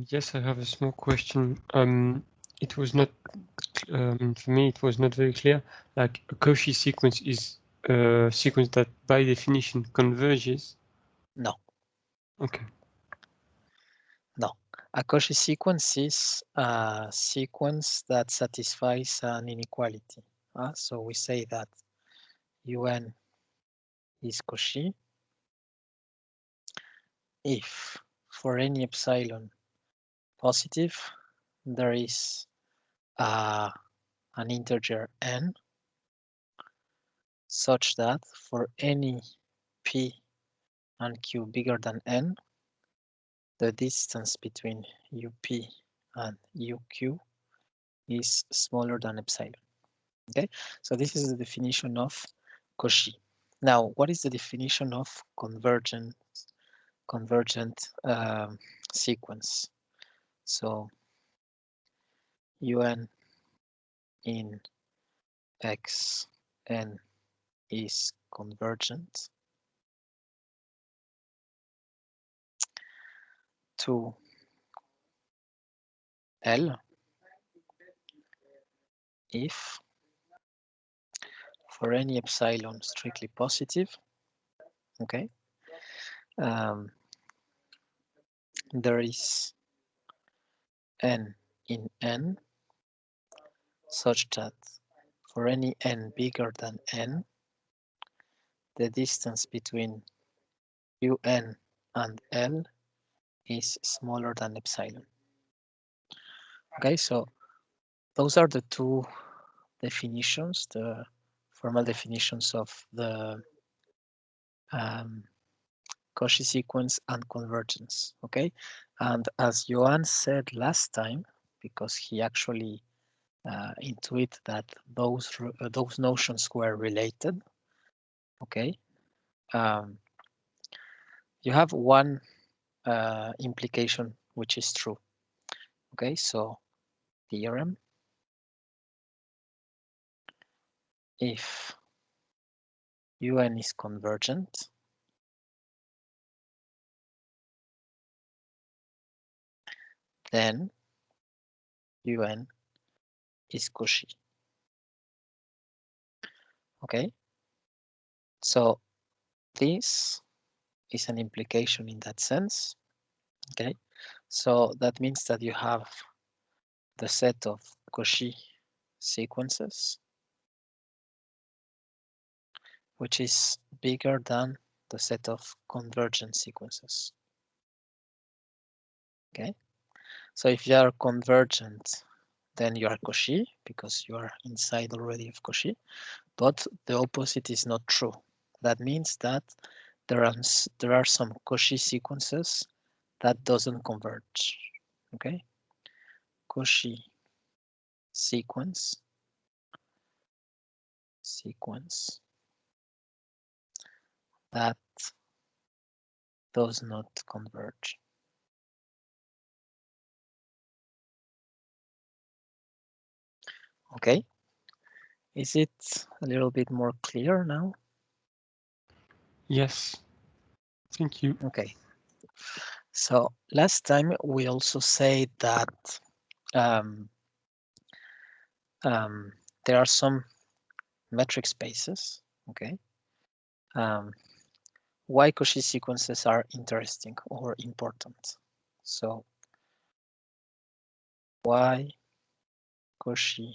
Yes, I have a small question. It was not for me. It was not very clear. Like a Cauchy sequence is a sequence that, by definition, converges. No. Okay. No. A Cauchy sequence is a sequence that satisfies an inequality. So we say that UN is Cauchy if for any epsilon positive there is an integer n such that for any p and q bigger than n, the distance between up and uq is smaller than epsilon. Okay, so this is the definition of Cauchy. Now, what is the definition of convergent sequence? So un in x n is convergent to L if for any epsilon strictly positive, okay, there is n in n such that for any n bigger than n, the distance between un and L is smaller than epsilon. Okay, so those are the two definitions, the formal definitions of the Cauchy sequence and convergence. Okay, and as Johan said last time, because he actually intuit that those notions were related. Okay, you have one implication which is true. Okay, so theorem: if UN is convergent, then UN is Cauchy. Okay, so this is an implication in that sense. Okay, so that means that you have the set of Cauchy sequences, which is bigger than the set of convergent sequences. Okay, so if you are convergent, then you are Cauchy because you are inside already of Cauchy, but the opposite is not true. That means that there are some Cauchy sequences that doesn't converge. Okay, Cauchy sequence that does not converge. Okay, is it a little bit more clear now? Yes. Thank you. Okay. So last time we also said that there are some metric spaces. Okay. Why Cauchy sequences are interesting or important. So why Cauchy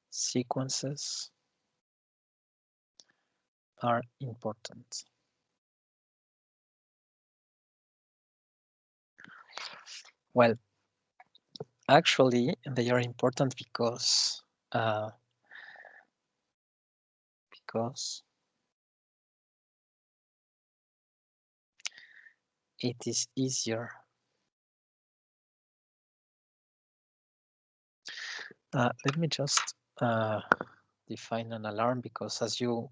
sequences are important. Well, actually, they are important because it is easier. Let me just define an alarm, because as you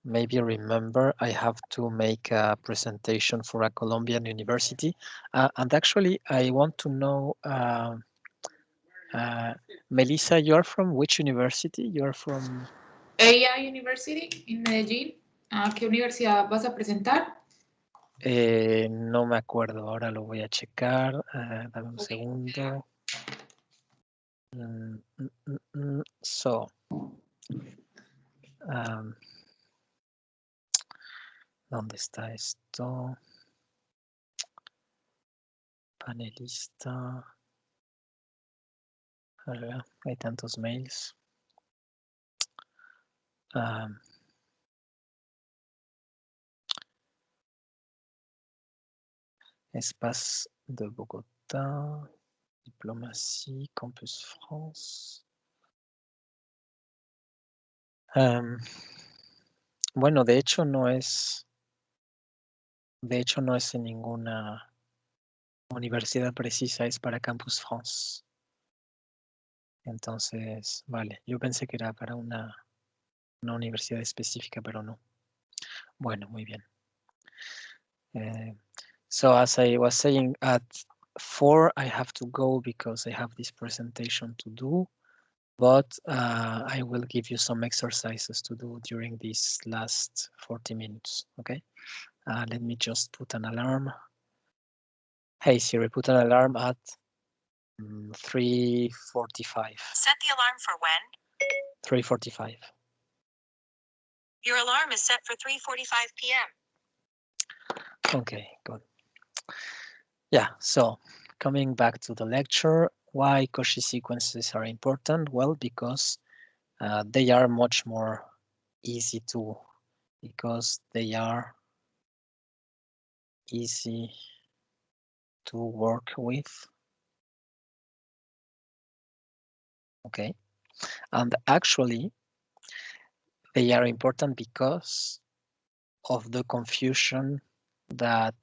maybe remember, I have to make a presentation for a Colombian university. And actually, I want to know, Melissa, you're from which university? You're from... AI University in Medellín. ¿A qué universidad vas a presentar? No me acuerdo, ahora lo voy a checar. Dame un segundo. So, ¿dónde está esto? Panelista. Hay tantos mails. Espace de Bogotá, Diplomatie, Campus France. Bueno, de hecho no es en ninguna universidad precisa, es para Campus France. Entonces, vale, yo pensé que era para una universidad específica, pero no. Bueno, muy bien. So as I was saying, at 4 I have to go because I have this presentation to do, but I will give you some exercises to do during these last 40 minutes, okay? Let me just put an alarm. Hey Siri, put an alarm at 3:45. Set the alarm for when? 3:45. Your alarm is set for 3:45 p.m. Okay, good. Yeah, so coming back to the lecture, why Cauchy sequences are important? Well, because they are much more easy to, work with. Okay, and actually they are important because of the confusion that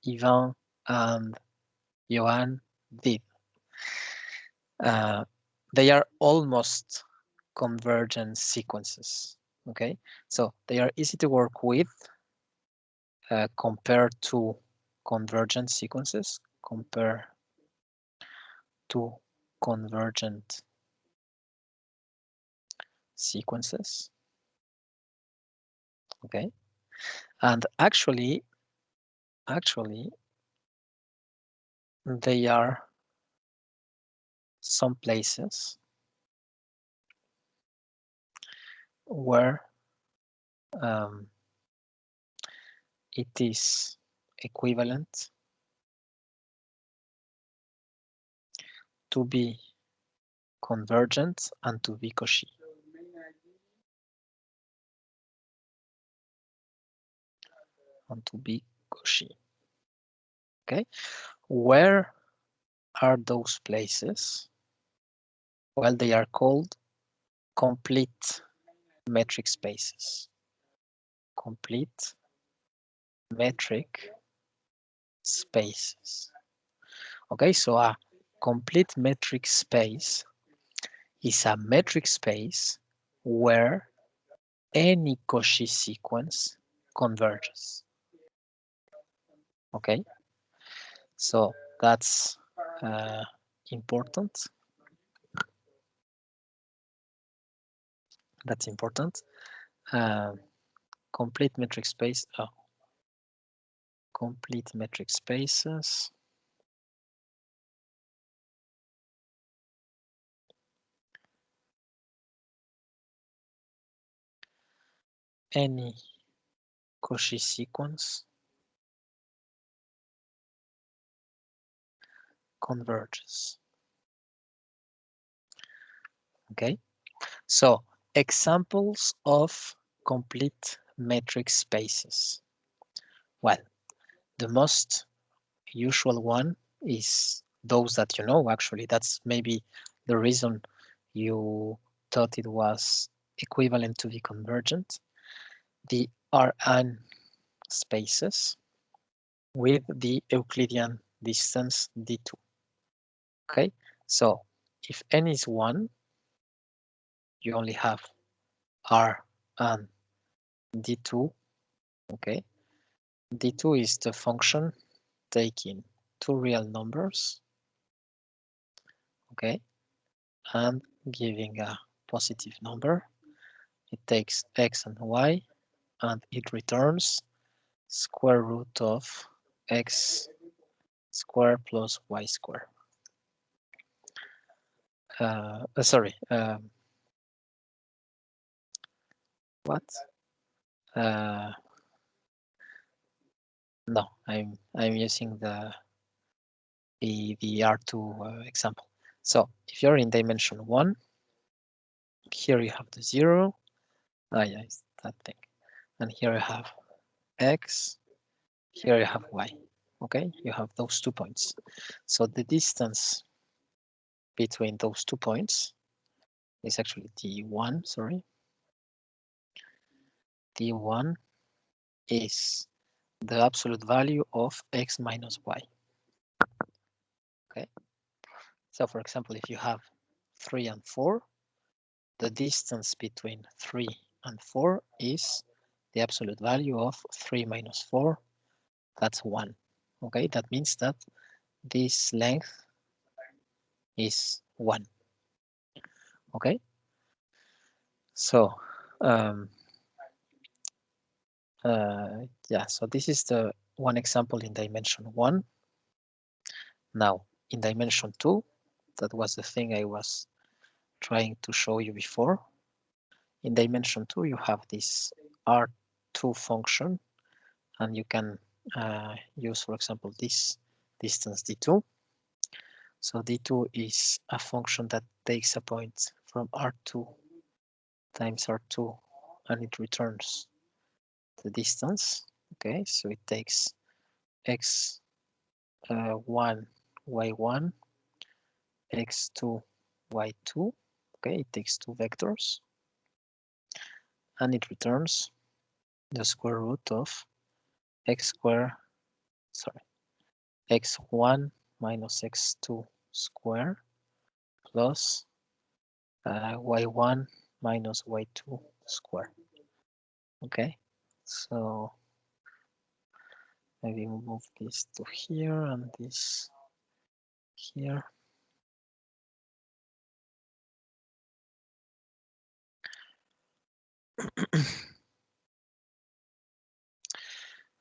Ivan and Johan did. They are almost convergent sequences. Okay, so they are easy to work with compared to convergent sequences. Compare to convergent sequences. Okay, and actually they are some places where it is equivalent to be convergent and to be Cauchy. Okay, where are those places? Well, they are called complete metric spaces. Complete metric spaces. Okay, so a complete metric space is a metric space where any Cauchy sequence converges. Okay, so that's important. That's important. Complete metric space. Complete metric spaces. Any Cauchy sequence converges. Okay, so examples of complete metric spaces. Well, the most usual one is those that you know. Actually, that's maybe the reason you thought it was equivalent to the convergent. The Rn spaces with the Euclidean distance d2. Okay, so if n is 1, you only have R and d2. Okay, d2 is the function taking two real numbers, okay, and giving a positive number. It takes x and y and it returns square root of x square plus y square. Sorry. What? No, I'm using the R2 example. So if you're in dimension 1, here you have the 0. Yeah, it's that thing. And here you have x, here you have y. Okay, you have those 2 points. So the distance between those 2 points is actually d1, sorry. d1 is the absolute value of x minus y. Okay, so for example, if you have 3 and 4, the distance between 3 and 4 is the absolute value of 3 minus 4, that's 1. Okay, that means that this length is 1. Okay, so yeah, so this is the one example in dimension 1. Now in dimension 2, that was the thing I was trying to show you before. In dimension 2, you have this R2 function, and you can use, for example, this distance d2. So d2 is a function that takes a point from R2 times R2, and it returns the distance. Okay, so it takes x1, y1, x2, y2. Okay, it takes 2 vectors, and it returns the square root of x squared, sorry, x1 minus x2 square plus y1 minus y2 square. Okay, so maybe we'll move this to here and this here.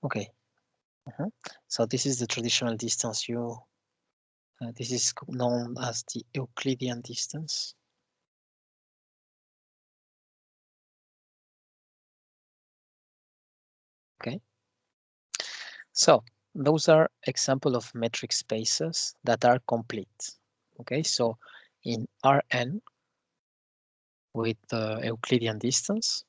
Okay, so this is the traditional distance. This is known as the Euclidean distance. Okay, so those are examples of metric spaces that are complete. Okay, so in Rn with the Euclidean distance,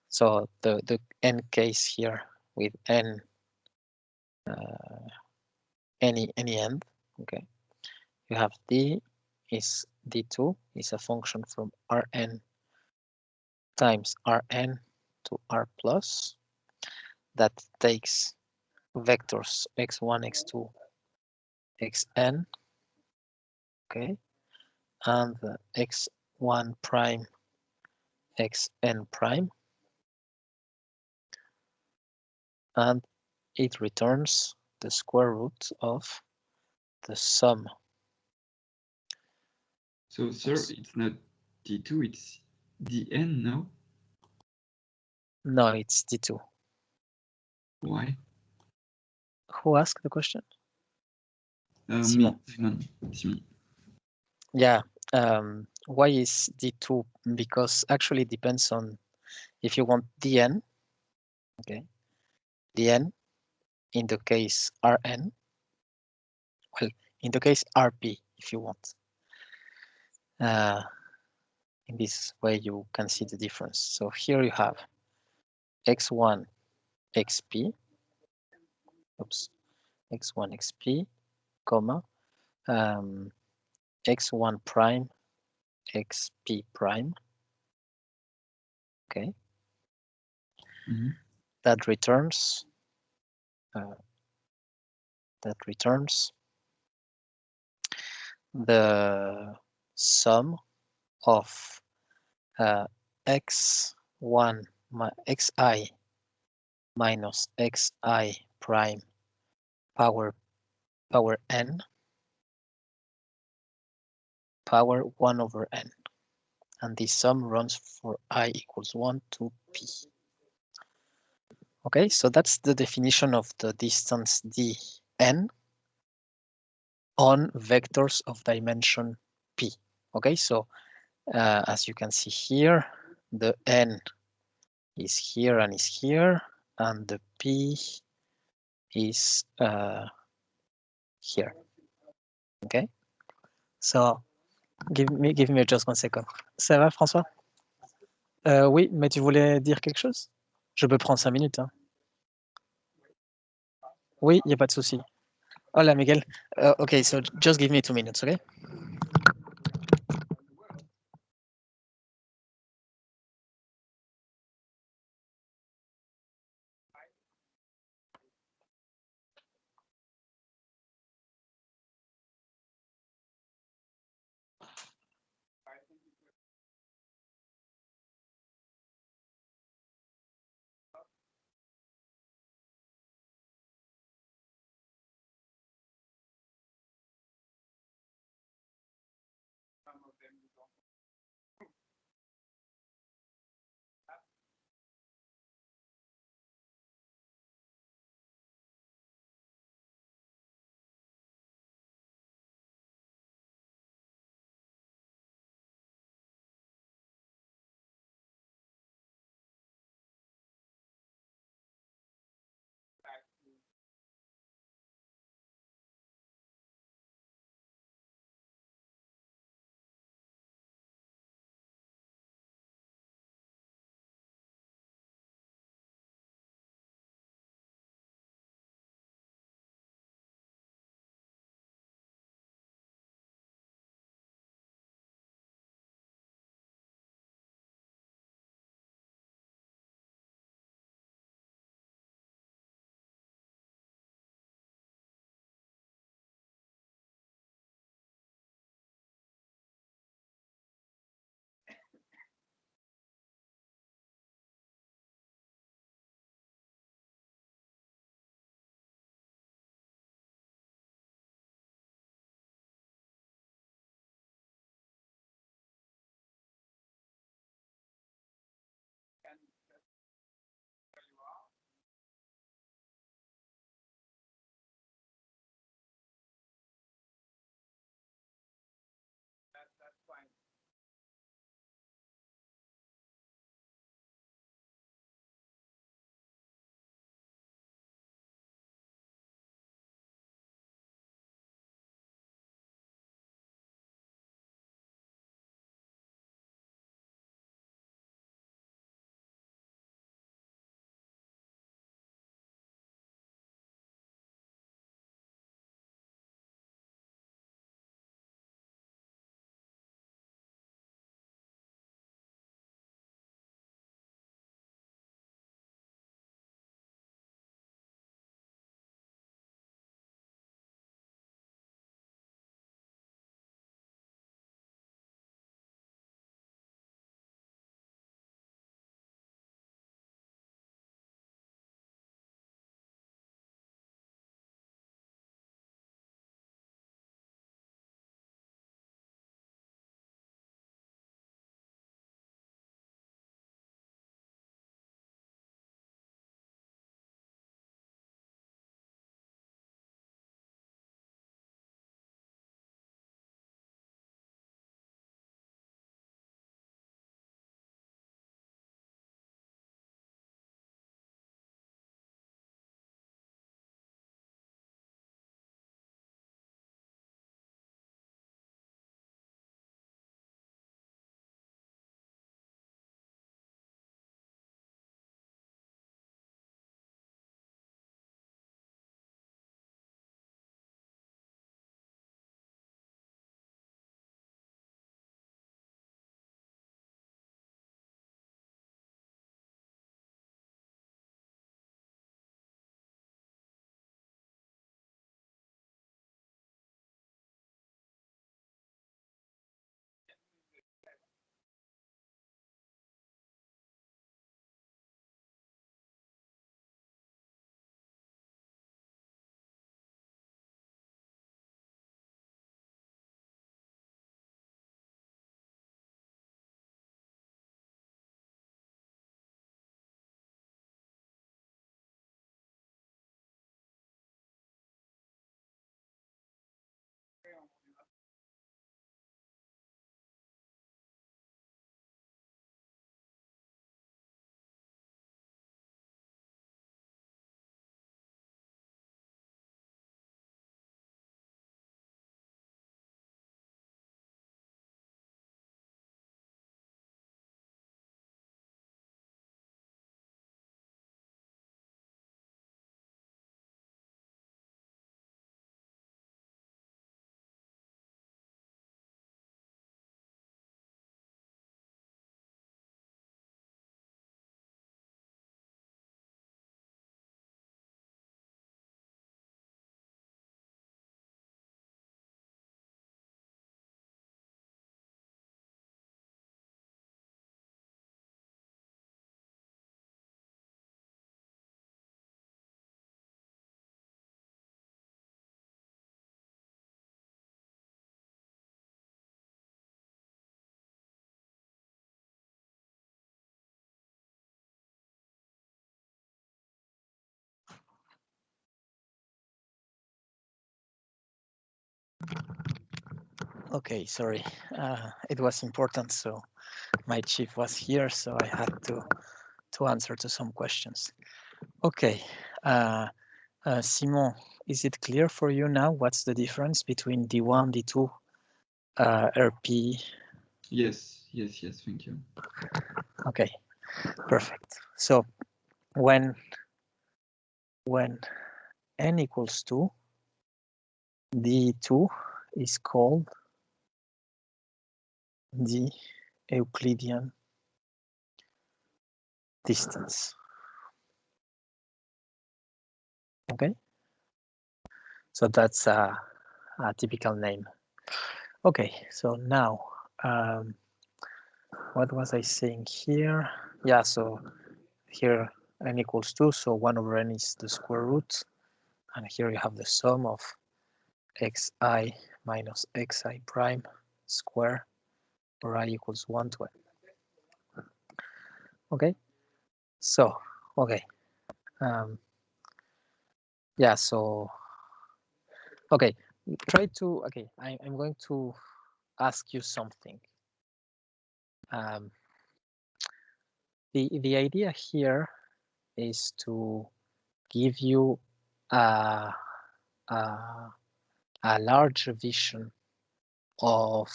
so the n case here with n any end, okay, you have d is d2 is a function from Rn times Rn to R plus that takes vectors x1, x2, xn, okay, and x1 prime, xn prime, and it returns the square root of the sum. So, sir, it's not d2, it's dn, no? No, it's d2. Why? Who asked the question? Simon. Yeah, why is d2? Because actually it depends on if you want dn, okay, dn in the case Rn, well, in the case Rp, if you want. In this way, you can see the difference. So here you have x1, xp, oops, x1, xp, comma, x1 prime, xp prime, okay, that returns the sum of x1 xi minus xi prime power n power 1 over n, and this sum runs for I equals 1 to p. Okay, so that's the definition of the distance dn on vectors of dimension p. Okay, so as you can see here, the n is here and is here, and the p is here. Okay, so give me just 1 second. Ça va, François? Oui, mais tu voulais dire quelque chose? Je peux prendre 5 minutes. Hein. Oui, il n'y a pas de souci. Hola, Miguel. Okay, so just give me 2 minutes, okay? Okay, sorry. It was important, so my chief was here, so I had to answer to some questions. Okay, Simon, is it clear for you now what's the difference between D1, D2, RP? Yes, yes, yes, thank you. Okay, perfect. So when n equals 2, D2 is called the Euclidean distance. Okay, so that's a typical name. Okay, so now what was I saying here? Yeah, so here n equals 2, so 1 over n is the square root, and here you have the sum of xi minus xi prime square, where I equals 1 to n. Okay, so okay, yeah, so okay, try to, okay, I'm going to ask you something. The idea here is to give you a larger vision of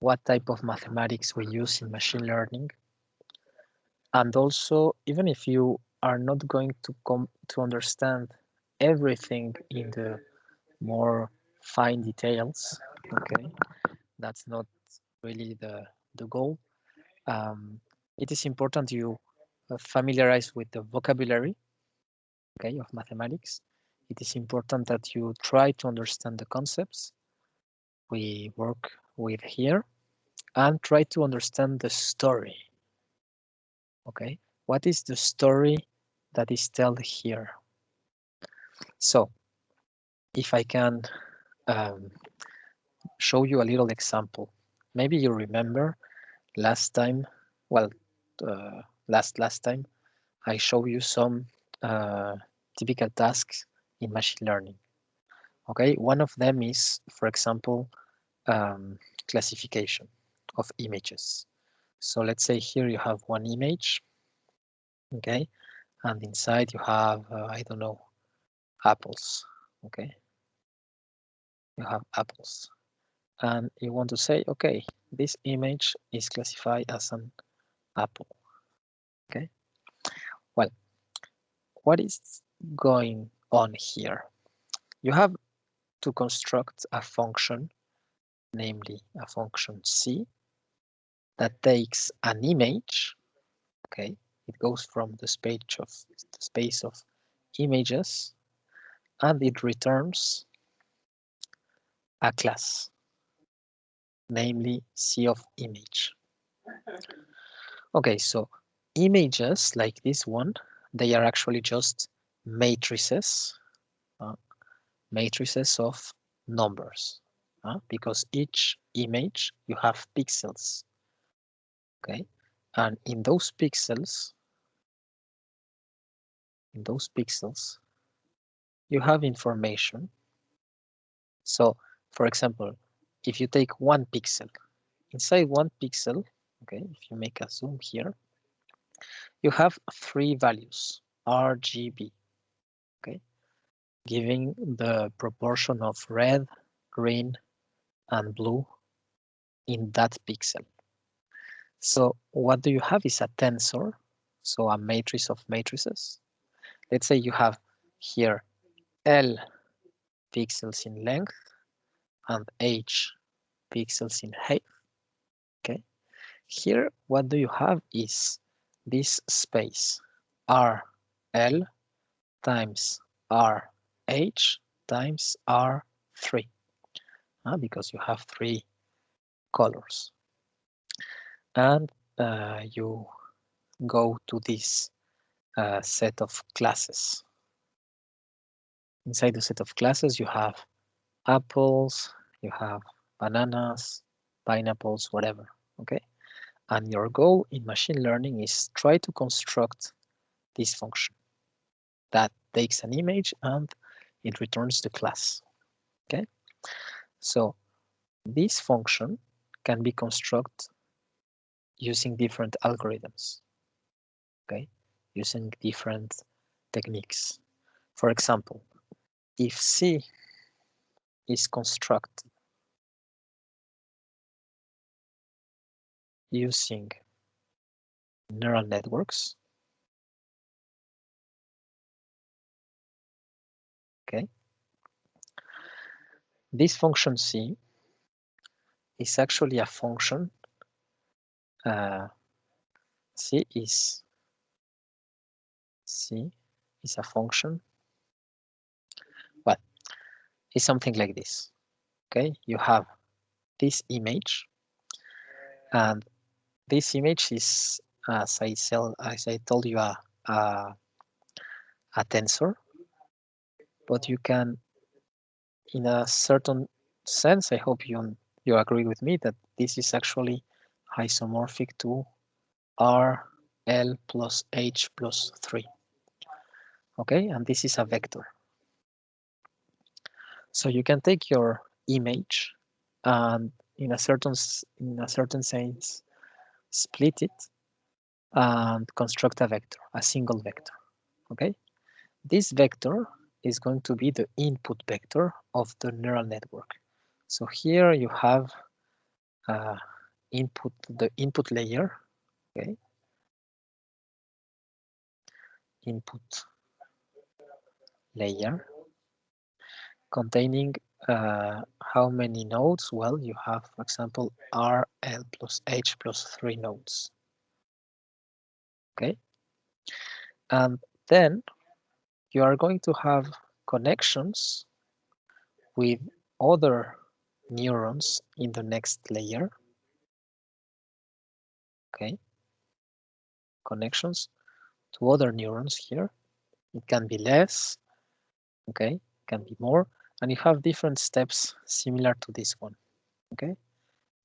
what type of mathematics we use in machine learning. And also, even if you are not going to come to understand everything in the more fine details, okay, that's not really the goal. It is important you familiarize with the vocabulary, okay, of mathematics. It is important that you try to understand the concepts we work with here and try to understand the story. Okay, what is the story that is told here? So if I can show you a little example, maybe you remember last time, well, last time I showed you some typical tasks in machine learning. Okay, one of them is, for example, classification of images. So let's say here you have one image, okay, and inside you have, I don't know, apples, okay, you have apples, and you want to say, okay, this image is classified as an apple, okay. Well, what is going on here? You have to construct a function, namely a function C, that takes an image, okay, it goes from the space of images, and it returns a class, namely C of image. Okay, so images like this one, they are actually just matrices, matrices of numbers, because each image you have pixels, okay, and in those pixels you have information. So for example, if you take one pixel, inside one pixel, okay, if you make a zoom here, you have 3 values, RGB, okay, giving the proportion of red, green, and blue in that pixel. So what do you have is a tensor, so a matrix of matrices. Let's say you have here L pixels in length and H pixels in height, okay. Here, what do you have is this space, RL times RH times R3, because you have 3 colors. And you go to this set of classes. Inside the set of classes, you have apples, you have bananas, pineapples, whatever, okay? And your goal in machine learning is try to construct this function that takes an image and it returns the class, okay? So this function can be constructed using different algorithms, okay, using different techniques. For example, if C is constructed using neural networks, okay, this function C is actually a function. C is a function. Well, it's something like this. Okay, you have this image, and this image is, as I told you, a tensor. But you can, in a certain sense, I hope you agree with me that this is actually isomorphic to R L plus H plus 3. Okay, and this is a vector. So you can take your image and in a certain sense split it and construct a vector, a single vector. Okay, this vector is going to be the input vector of the neural network. So here you have the input layer, okay, input layer containing how many nodes? Well, you have, for example, R, L plus H plus 3 nodes. Okay, and then you are going to have connections with other neurons in the next layer. Okay, connections to other neurons here. It can be less, okay, it can be more, and you have different steps similar to this one. Okay,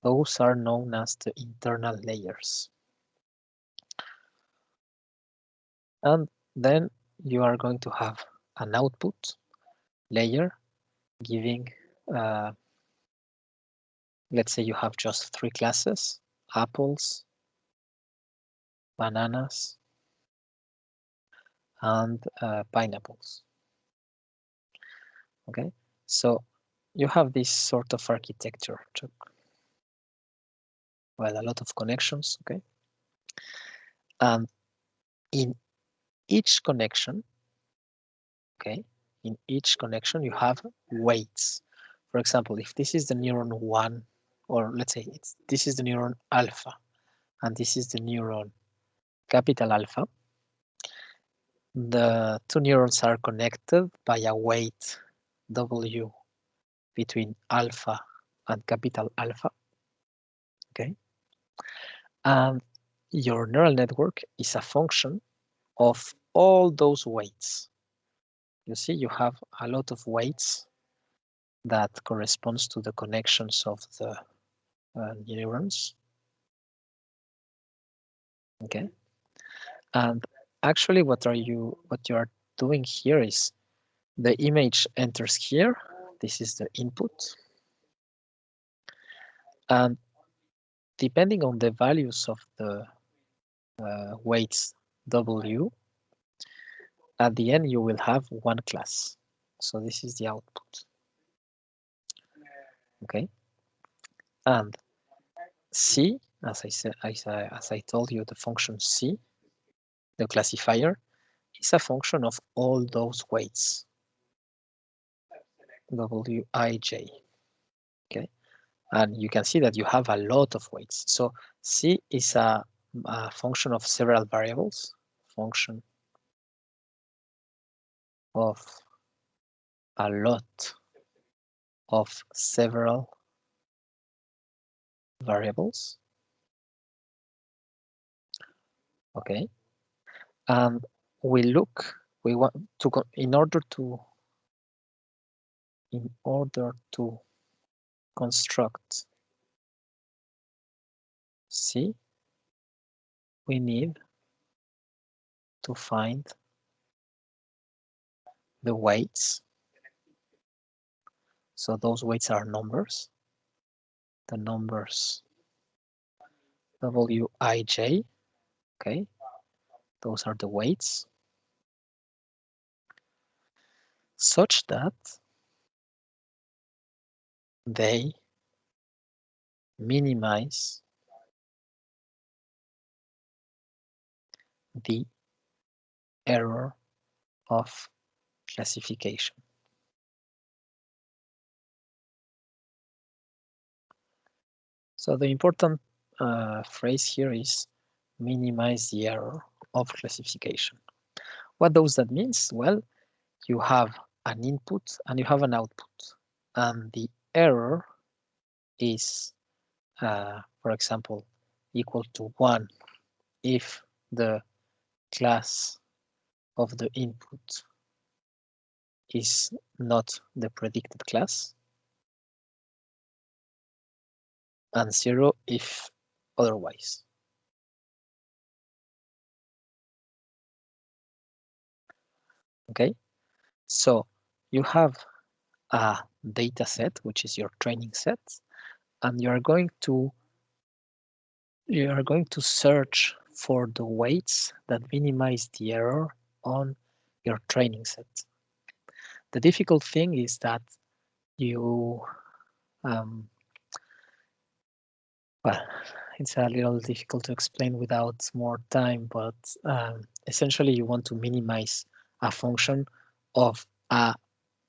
those are known as the internal layers. And then you are going to have an output layer giving, let's say you have just 3 classes: apples, bananas, and pineapples. Okay, so you have this sort of architecture. Well, a lot of connections. Okay, and in each connection, okay, in each connection you have weights. For example, if this is the neuron 1, or let's say this is the neuron alpha, and this is the neuron capital alpha, the 2 neurons are connected by a weight W between alpha and capital alpha. Okay, and your neural network is a function of all those weights. You see, you have a lot of weights that corresponds to the connections of the neurons. Okay, and actually what you are doing here is the image enters here. This is the input, and depending on the values of the weights W, at the end you will have one class. So this is the output. Okay, and C, as I said, as I told you, the function C, the classifier, is a function of all those weights, Wij. Okay, and you can see that you have a lot of weights. So C is a function of several variables, function of a lot of several variables. Okay, and we want to, in order to construct C, we need to find the weights. So those weights are numbers. the numbers Wij, okay? Those are the weights, such that they minimize the error of classification. So the important phrase here is minimize the error of classification. What does that mean? Well, you have an input and you have an output, and the error is, for example, equal to 1 if the class of the input is not the predicted class, and 0 if otherwise. Okay, so you have a data set, which is your training set, and you are going to search for the weights that minimize the error on your training set. The difficult thing is that you, well, it's a little difficult to explain without more time, but essentially you want to minimize a function of a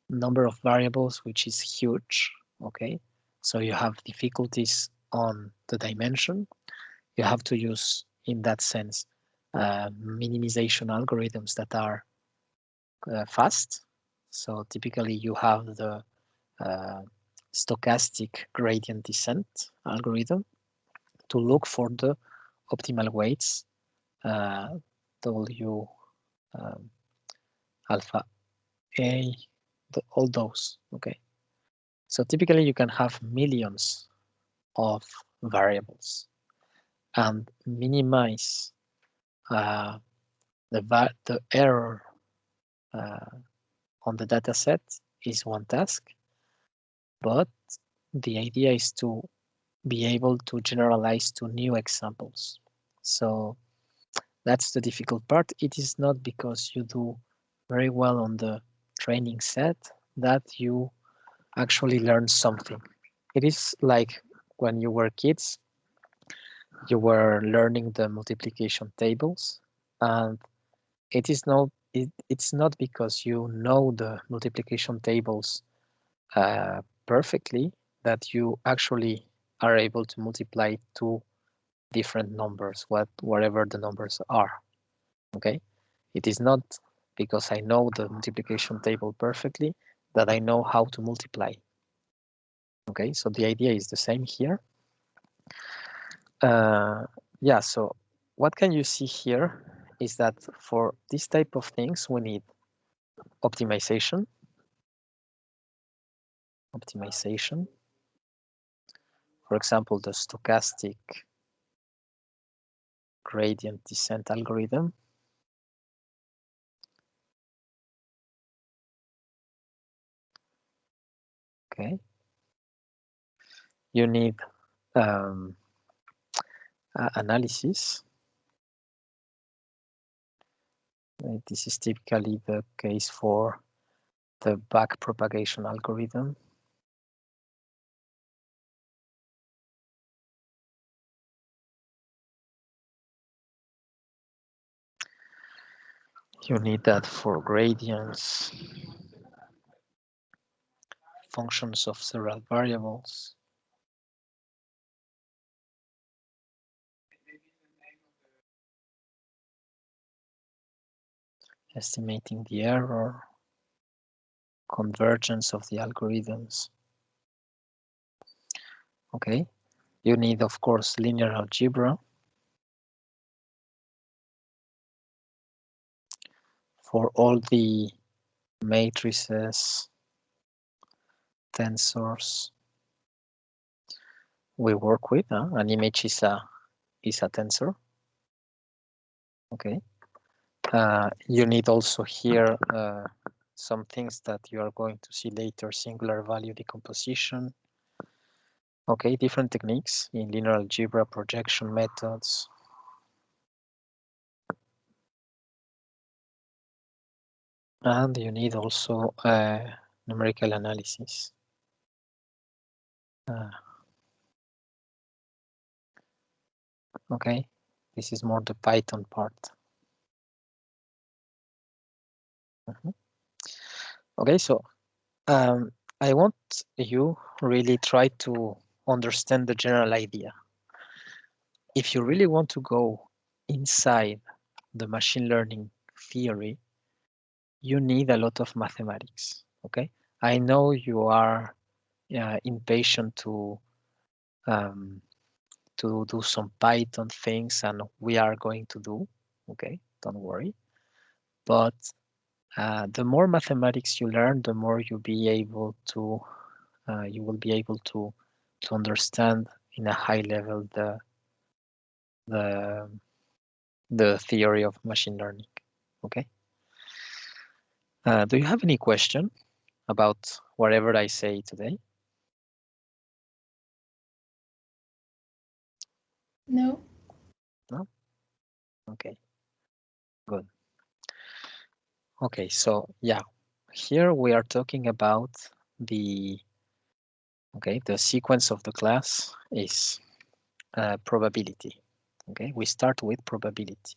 number of variables which is huge, okay? So you have difficulties on the dimension. You have to use, in that sense, minimization algorithms that are fast. So typically you have the stochastic gradient descent algorithm to look for the optimal weights, W, alpha A, all those, okay? So typically you can have millions of variables and minimize the error on the data set is one task, but the idea is to be able to generalize to new examples. So that's the difficult part. It is not because you do very well on the training set that you actually learn something. It is like when you were kids, you were learning the multiplication tables, and it's not because you know the multiplication tables perfectly that you actually are able to multiply two different numbers, whatever the numbers are. Okay, it is not because I know the multiplication table perfectly that I know how to multiply. Okay, so the idea is the same here. Yeah, so what can you see here is that for this type of things, we need optimization. For example, the stochastic gradient descent algorithm. Okay. You need analysis. This is typically the case for the back propagation algorithm. You need that for gradients, functions of several variables. Estimating the error, convergence of the algorithms. Okay, you need, of course, linear algebra for all the matrices, tensors we work with. An image is a tensor. Okay. You need also here some things that you are going to see later: singular value decomposition, Okay, different techniques in linear algebra, projection methods. And you need also numerical analysis. Okay, this is more the Python part. Okay, so I want you really try to understand the general idea. If you really want to go inside the machine learning theory, you need a lot of mathematics. Okay, I know you are impatient to do some Python things, and we are going to do. Okay, don't worry. But the more mathematics you learn, the more you'll be able to understand in a high level the theory of machine learning. Okay. Do you have any question about whatever I say today? No. No? Okay, good. Okay, so yeah, here we are talking about the sequence of the class is probability. Okay, we start with probability.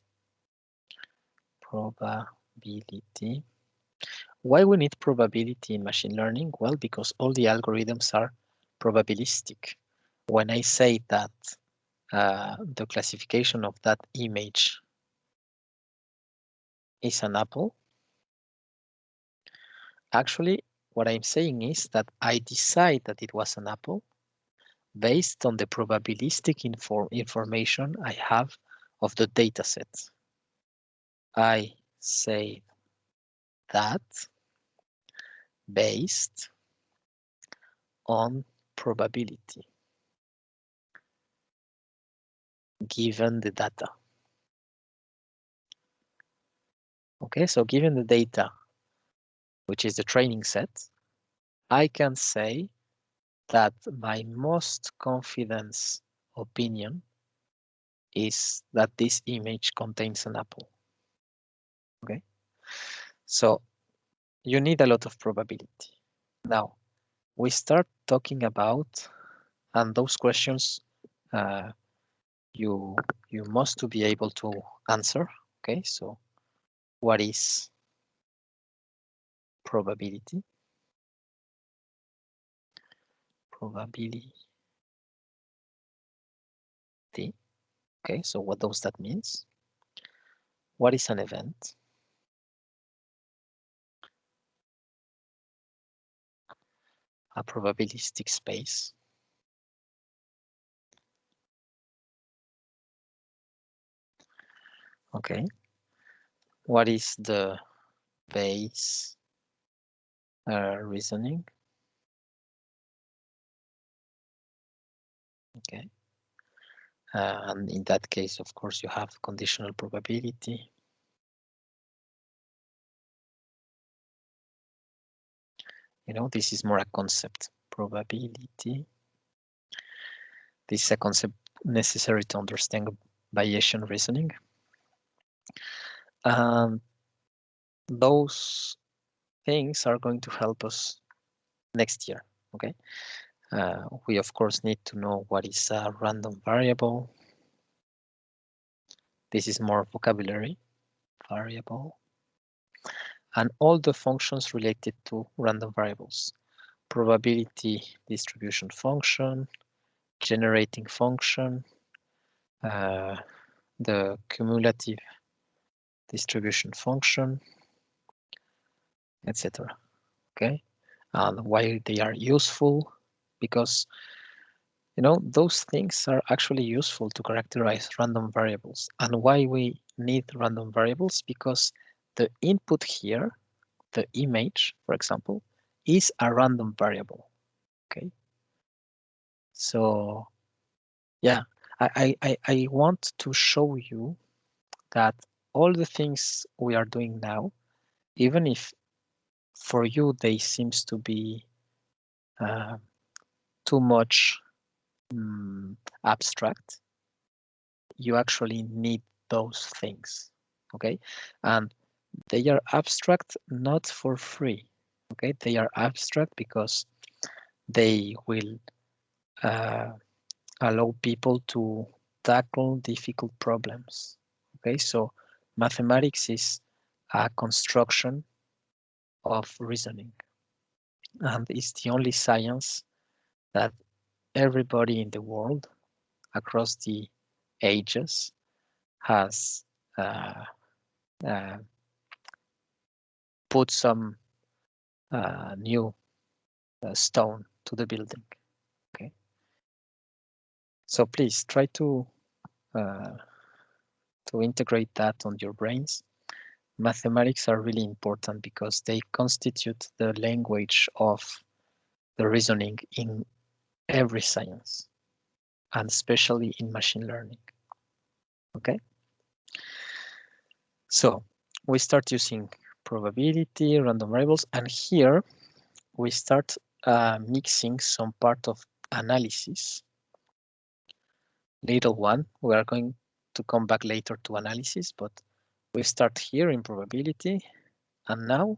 Probability. Why we need probability in machine learning? Well, because all the algorithms are probabilistic. When I say that the classification of that image is an apple, actually what I'm saying is that I decide that it was an apple based on the probabilistic information I have of the data set. I say that based on probability given the data. Okay, so given the data, which is the training set, I can say that my most confidence opinion is that this image contains an apple. Okay, so you need a lot of probability. Now we start talking about, and those questions you must to be able to answer. Okay, so what is probability? Probability. Okay, so what does that mean? What is an event? A probabilistic space. Okay. What is the Bayes reasoning? Okay. And in that case, of course, you have conditional probability. You know, this is more a concept. Probability. This is a concept necessary to understand Bayesian reasoning. And those things are going to help us next year. Okay. We of course need to know what is a random variable. This is more vocabulary. Variable. And all the functions related to random variables. Probability distribution function, generating function, the cumulative distribution function, etc. Okay, and why they are useful, because you know those things are actually useful to characterize random variables. And why we need random variables? Because the input here, the image, for example, is a random variable. Okay, so yeah, I want to show you that all the things we are doing now, even if for you they seems to be too much abstract, you actually need those things, okay? And they are abstract not for free, okay? They are abstract because they will allow people to tackle difficult problems, okay? So mathematics is a construction of reasoning, and it's the only science that everybody in the world across the ages has put some new stone to the building. Okay, so please try to integrate that on your brains. Mathematics are really important because they constitute the language of the reasoning in every science, and especially in machine learning. Okay, so we start using probability, random variables, and here we start mixing some part of analysis. Little one, we are going to come back later to analysis, but we start here in probability. And now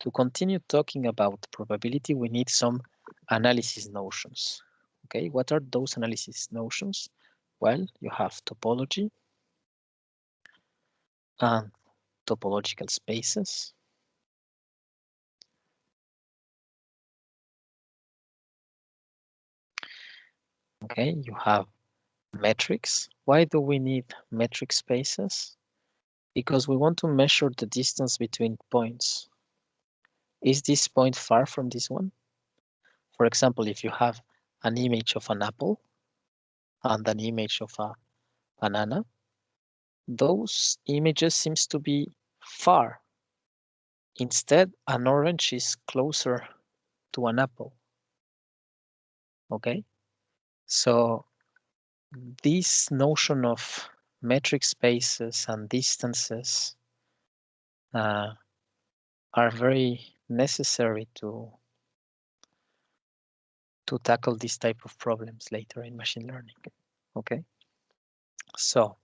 to continue talking about probability, we need some analysis notions. Okay, what are those analysis notions? Well, you have topology and topological spaces. Okay, you have metrics. Why do we need metric spaces? Because we want to measure the distance between points. Is this point far from this one? For example, if you have an image of an apple and an image of a banana, those images seems to be far. Instead, an orange is closer to an apple. Okay, so this notion of metric spaces and distances are very necessary to tackle this type of problems later in machine learning. Okay, so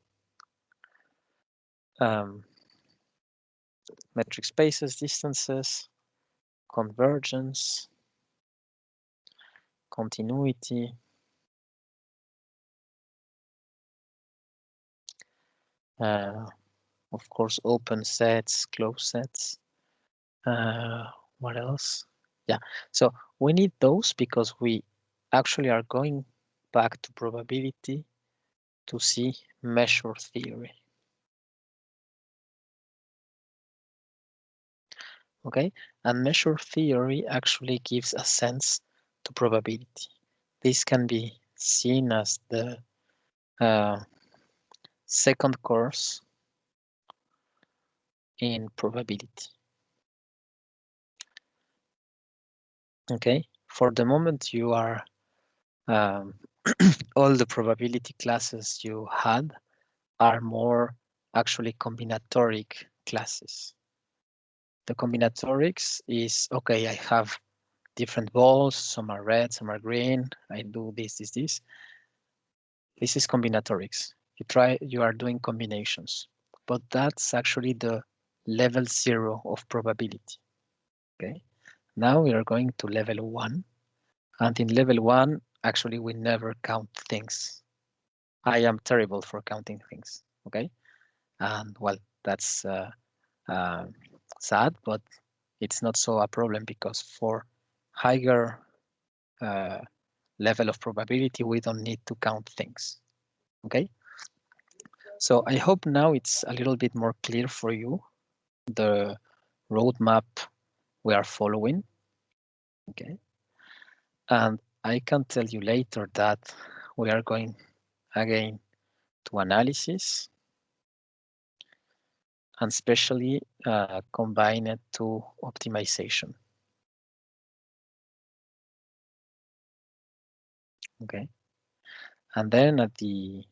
metric spaces, distances, convergence, continuity, of course, open sets, closed sets. What else? Yeah, so we need those because we actually are going back to probability to see measure theory. Okay, and measure theory actually gives a sense to probability. This can be seen as the second course in probability. Okay, for the moment you are all the probability classes you had are more actually combinatoric classes. The combinatorics is, okay, I have different balls, some are red, some are green, I do this. This is combinatorics. You are doing combinations, but that's actually the level 0 of probability. Okay, now we are going to level 1, and in level 1, actually we never count things. I am terrible for counting things. Okay, and well, that's sad, but it's not so a problem because for higher level of probability, we don't need to count things. Okay, so I hope now it's a little bit more clear for you the roadmap we are following. Okay, and I can tell you later that we are going again to analysis and especially combine it to optimization. Okay, and then at the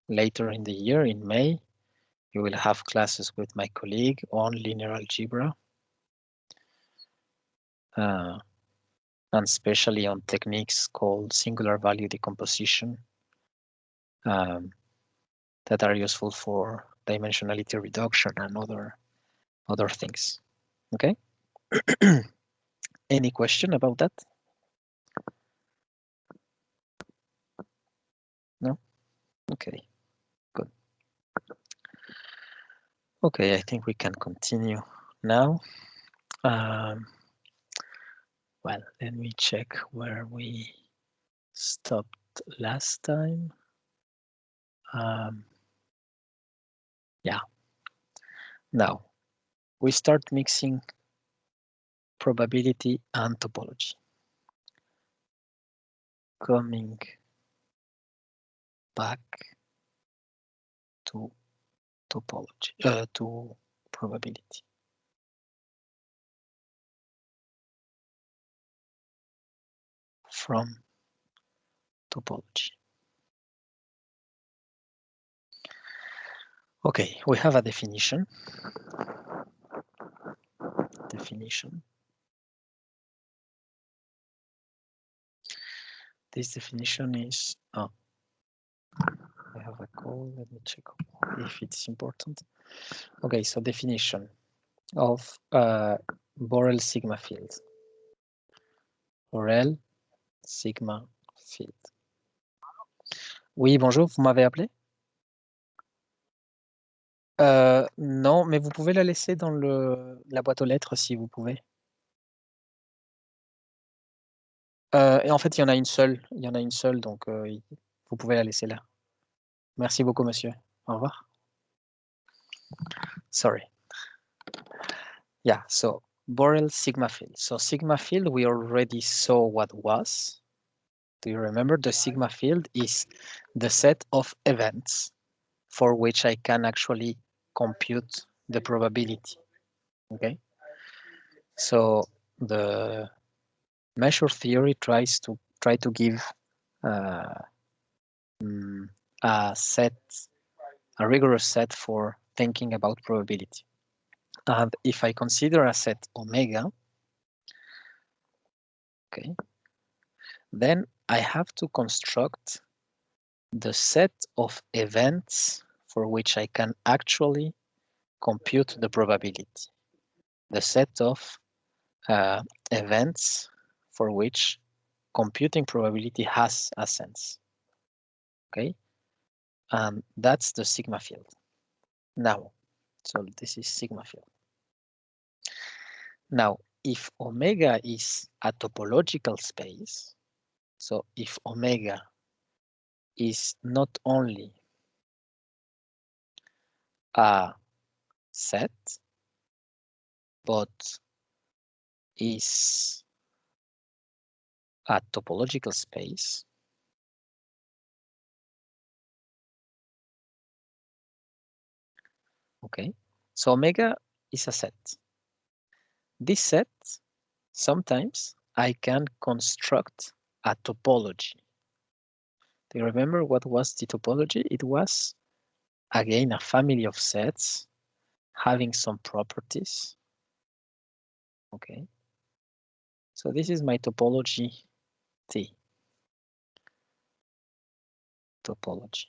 later in the year in May, you will have classes with my colleague on linear algebra. and especially on techniques called singular value decomposition that are useful for dimensionality reduction and other things. Okay. Any question about that? No? Okay, good. Okay, I think we can continue now. Well, let me check where we stopped last time. Yeah. Now, we start mixing probability and topology. Coming back to topology, to probability. From topology. Okay, we have a definition. This definition is, I have a call, let me check if it's important. Okay, so definition of Borel sigma field. Borel sigma field. Oui, bonjour, vous m'avez appelé? Non, mais vous pouvez la laisser dans la boîte aux lettres si vous pouvez. Et en fait, il y en a une seule, donc vous pouvez la laisser là. Merci beaucoup, monsieur. Au revoir. Sorry. Yeah, so Borel sigma field. So sigma field, we already saw what was. Do you remember? The sigma field is the set of events for which I can actually compute the probability. Okay. So the measure theory tries to give a rigorous set for thinking about probability. And if I consider a set omega, okay, then I have to construct the set of events for which I can actually compute the probability. The set of events for which computing probability has a sense. Okay, and that's the sigma field. Now, so this is sigma field. Now, if omega is a topological space, so if omega is not only a set, but is a topological space, okay, so omega is a set. This set, sometimes I can construct a topology. Do you remember what was the topology? It was, again, a family of sets having some properties. Okay, so this is my topology T. Topology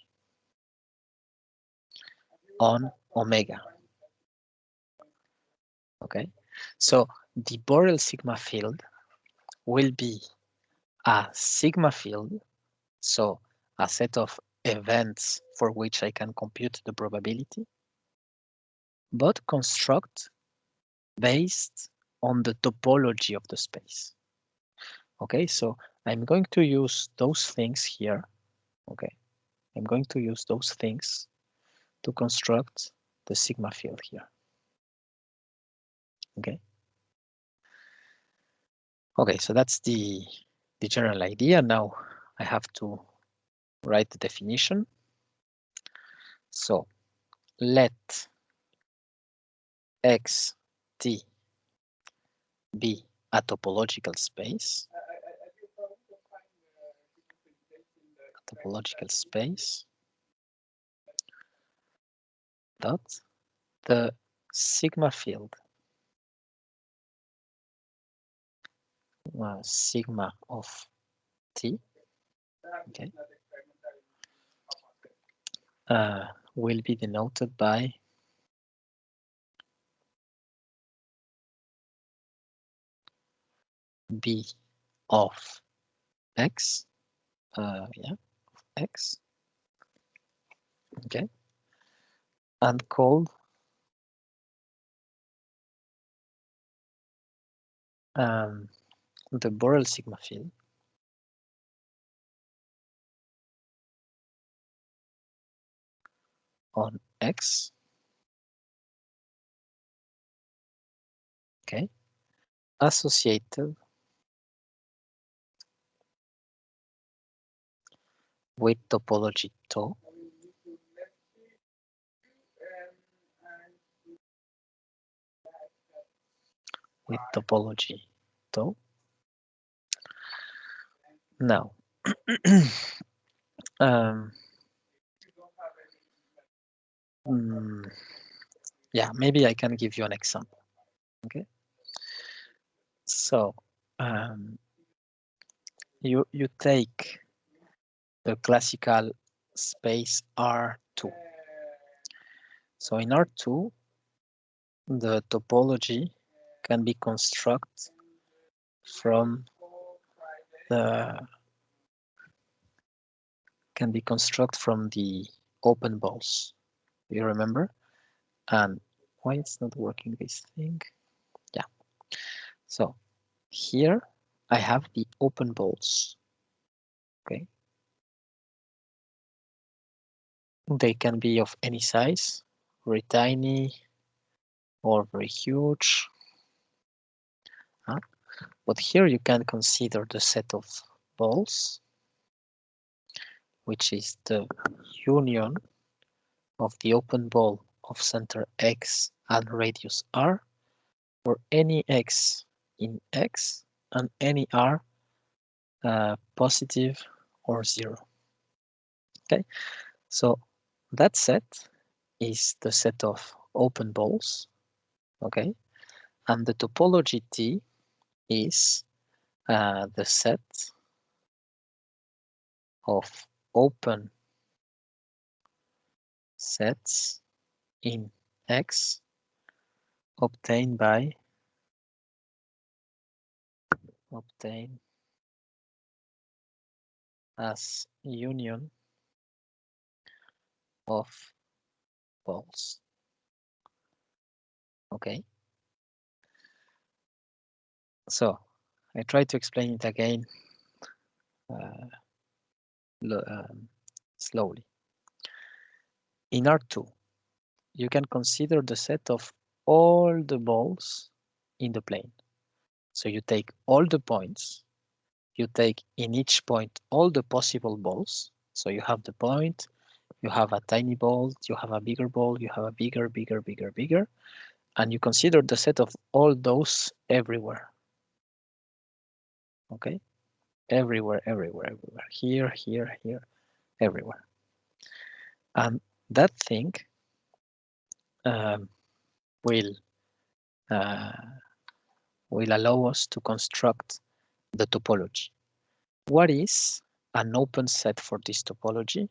on omega. Okay, so the Borel sigma field will be a sigma field, so a set of events for which I can compute the probability, but construct based on the topology of the space. Okay, so I'm going to use those things here. Okay, I'm going to use those things to construct the sigma field here. Okay. Okay, so that's the general idea. Now I have to write the definition. So let Xt be a topological space. A topological space dot the sigma field sigma of t, okay, will be denoted by b of x, x, okay, and called the Borel sigma field on x, okay, associated with topology tau, Now, yeah, maybe I can give you an example. Okay, so you take the classical space R2. So in R2, the topology can be constructed from the open balls. You remember? And why it's not working, this thing? Yeah. So here I have the open balls. Okay. They can be of any size, very tiny or very huge. But here you can consider the set of balls, which is the union of the open ball of center x and radius r, for any x in x and any r positive or 0. Okay, so that set is the set of open balls. Okay, and the topology T is the set of open sets in X obtained as union of balls. Okay, so I try to explain it again slowly. In R2, you can consider the set of all the balls in the plane. So you take all the points, you take in each point all the possible balls. So you have the point, you have a tiny ball, you have a bigger ball, you have a bigger, and you consider the set of all those everywhere. Okay, everywhere, here, everywhere. And that thing will allow us to construct the topology. What is an open set for this topology?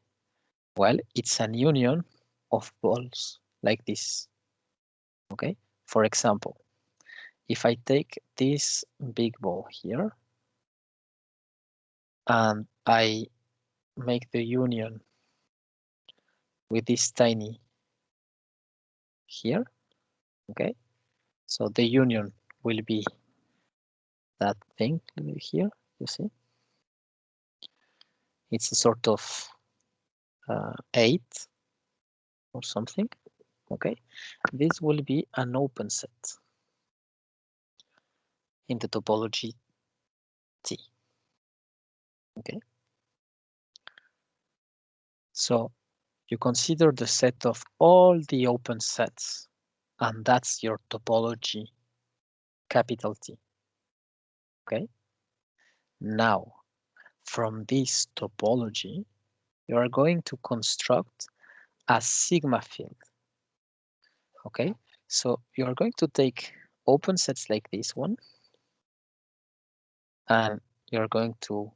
Well, it's an union of balls like this. Okay, for example, if I take this big ball here and I make the union with this tiny here, okay, so the union will be that thing here, you see, it's a sort of 8 or something. Okay, this will be an open set in the topology T. Okay, so you consider the set of all the open sets, and that's your topology capital T. Okay, now from this topology you are going to construct a sigma field. Okay, so you are going to take open sets like this one and you're going to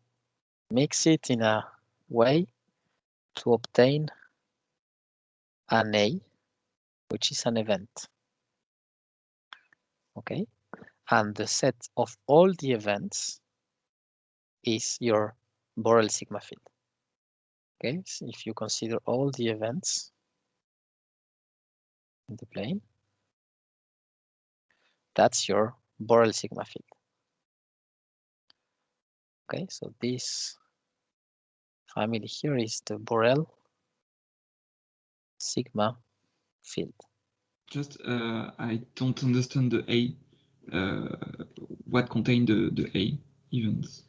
mix it in a way to obtain an A, which is an event. Okay, and the set of all the events is your Borel sigma field. Okay, so if you consider all the events in the plane, that's your Borel sigma field. Okay, so this family here is the Borel sigma field. Just I don't understand the A. What contain the A events?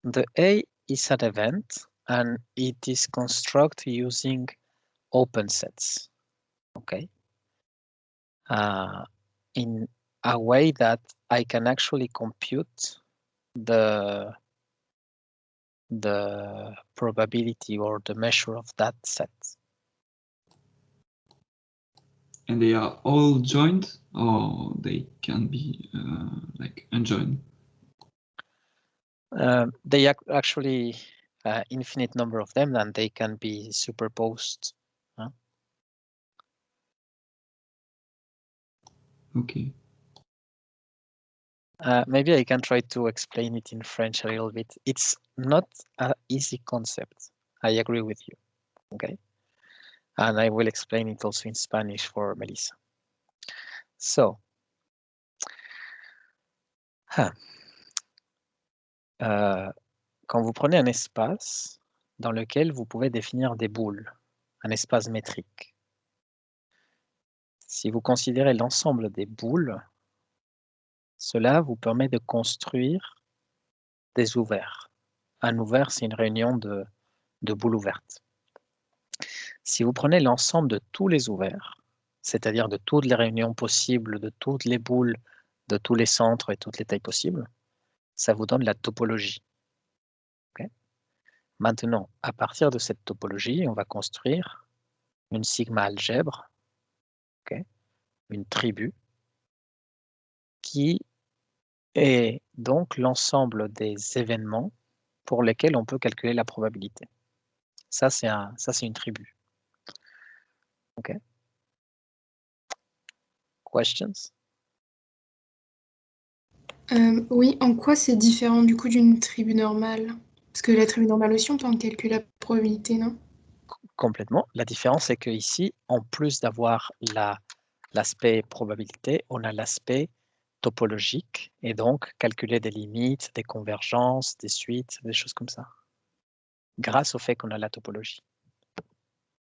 The A is an event and it is constructed using open sets. Okay, in a way that I can actually compute the probability or the measure of that set. And they are all joined, or they can be like unjoined? They actually infinite number of them, and they can be superposed. Okay. Maybe I can try to explain it in French a little bit. It's not an easy concept. I agree with you. Okay. And I will explain it also in Spanish for Melissa. So, quand vous prenez un espace dans lequel vous pouvez définir des boules, un espace métrique, si vous considérez l'ensemble des boules, cela vous permet de construire des ouverts. Un ouvert, c'est une réunion de boules ouvertes. Si vous prenez l'ensemble de tous les ouverts, c'est-à-dire de toutes les réunions possibles, de toutes les boules, de tous les centres et toutes les tailles possibles, ça vous donne la topologie. Okay. Maintenant, à partir de cette topologie, on va construire une sigma algèbre, okay, une tribu, qui est donc l'ensemble des événements pour lesquels on peut calculer la probabilité. Ça, c'est une tribu. OK. Questions? Oui, en quoi c'est différent du coup d'une tribu normale? Parce que la tribu normale aussi, on peut en calculer la probabilité, non? Complètement. La différence, c'est qu'ici, en plus d'avoir l'aspect probabilité, on a l'aspect topologique et donc calculer des limites, des convergences, des suites, des choses comme ça. Grâce au fait qu'on a la topologie.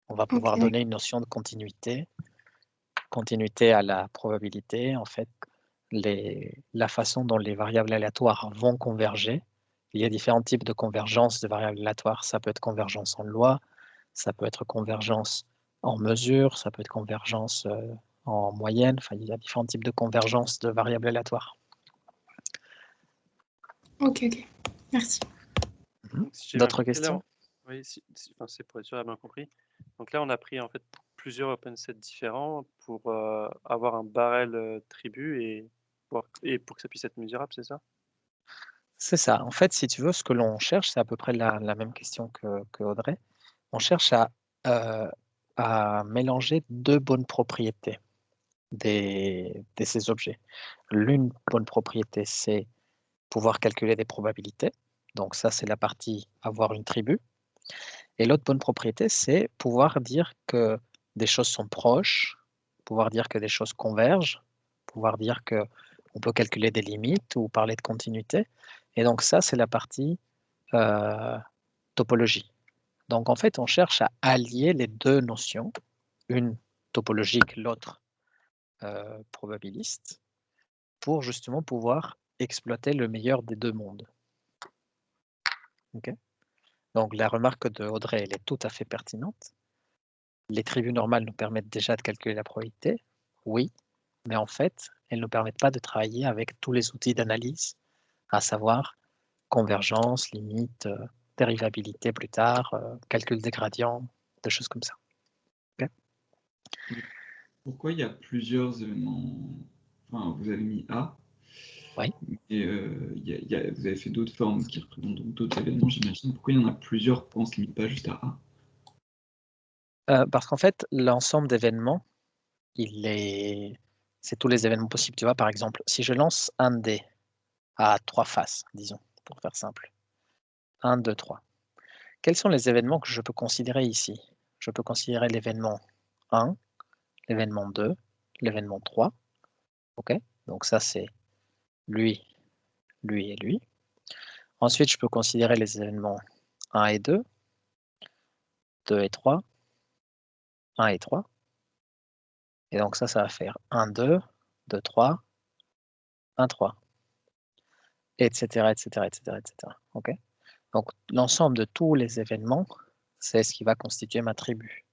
On va pouvoir donner une notion de continuité à la probabilité. En fait, la façon dont les variables aléatoires vont converger. Il y a différents types de convergence de variables aléatoires. Ça peut être convergence en loi, ça peut être convergence en mesure, ça peut être convergence en moyenne. Enfin, il y a différents types de convergence de variables aléatoires. Ok, merci. Si D'autres questions? Là, oui, c'est pour être sûr d'avoir bien compris. Donc là, on a pris en fait plusieurs open sets différents pour avoir un barrel tribu et pour que ça puisse être mesurable, c'est ça? C'est ça. En fait, si tu veux, ce que l'on cherche, c'est à peu près la même question que Audrey. On cherche à mélanger deux bonnes propriétés de ces objets. L'une bonne propriété, c'est pouvoir calculer des probabilités. Donc ça, c'est la partie avoir une tribu. Et l'autre bonne propriété, c'est pouvoir dire que des choses sont proches, pouvoir dire que des choses convergent, pouvoir dire qu'on peut calculer des limites ou parler de continuité. Et donc ça, c'est la partie topologie. Donc en fait, on cherche à allier les deux notions, une topologique, l'autre probabiliste, pour justement pouvoir exploiter le meilleur des deux mondes. Okay. Donc la remarque de Audrey, elle est tout à fait pertinente. Les tribus normales nous permettent déjà de calculer la probabilité, oui, mais en fait, elles ne nous permettent pas de travailler avec tous les outils d'analyse, à savoir convergence, limite, dérivabilité plus tard, calcul des gradients, des choses comme ça. Okay. Pourquoi il y a plusieurs éléments? Enfin, vous avez mis A. Oui. Et vous avez fait d'autres formes qui représentent donc d'autres événements, j'imagine. Pourquoi il y en a plusieurs? Pourquoi on ne se limite pas juste à A? Parce qu'en fait, l'ensemble d'événements, c'est tous les événements possibles. Tu vois, par exemple, si je lance un dé à 3 faces, disons, pour faire simple. 1, 2, 3. Quels sont les événements que je peux considérer ici? Je peux considérer l'événement 1, l'événement 2, l'événement 3. OK? Donc ça, c'est lui, lui et lui. Ensuite, je peux considérer les événements 1 et 2, 2 et 3, 1 et 3. Et donc ça va faire 1, 2, 2, 3, 1, 3, etc., etc., etc., etc. OK? Donc l'ensemble de tous les événements, c'est ce qui va constituer ma tribu.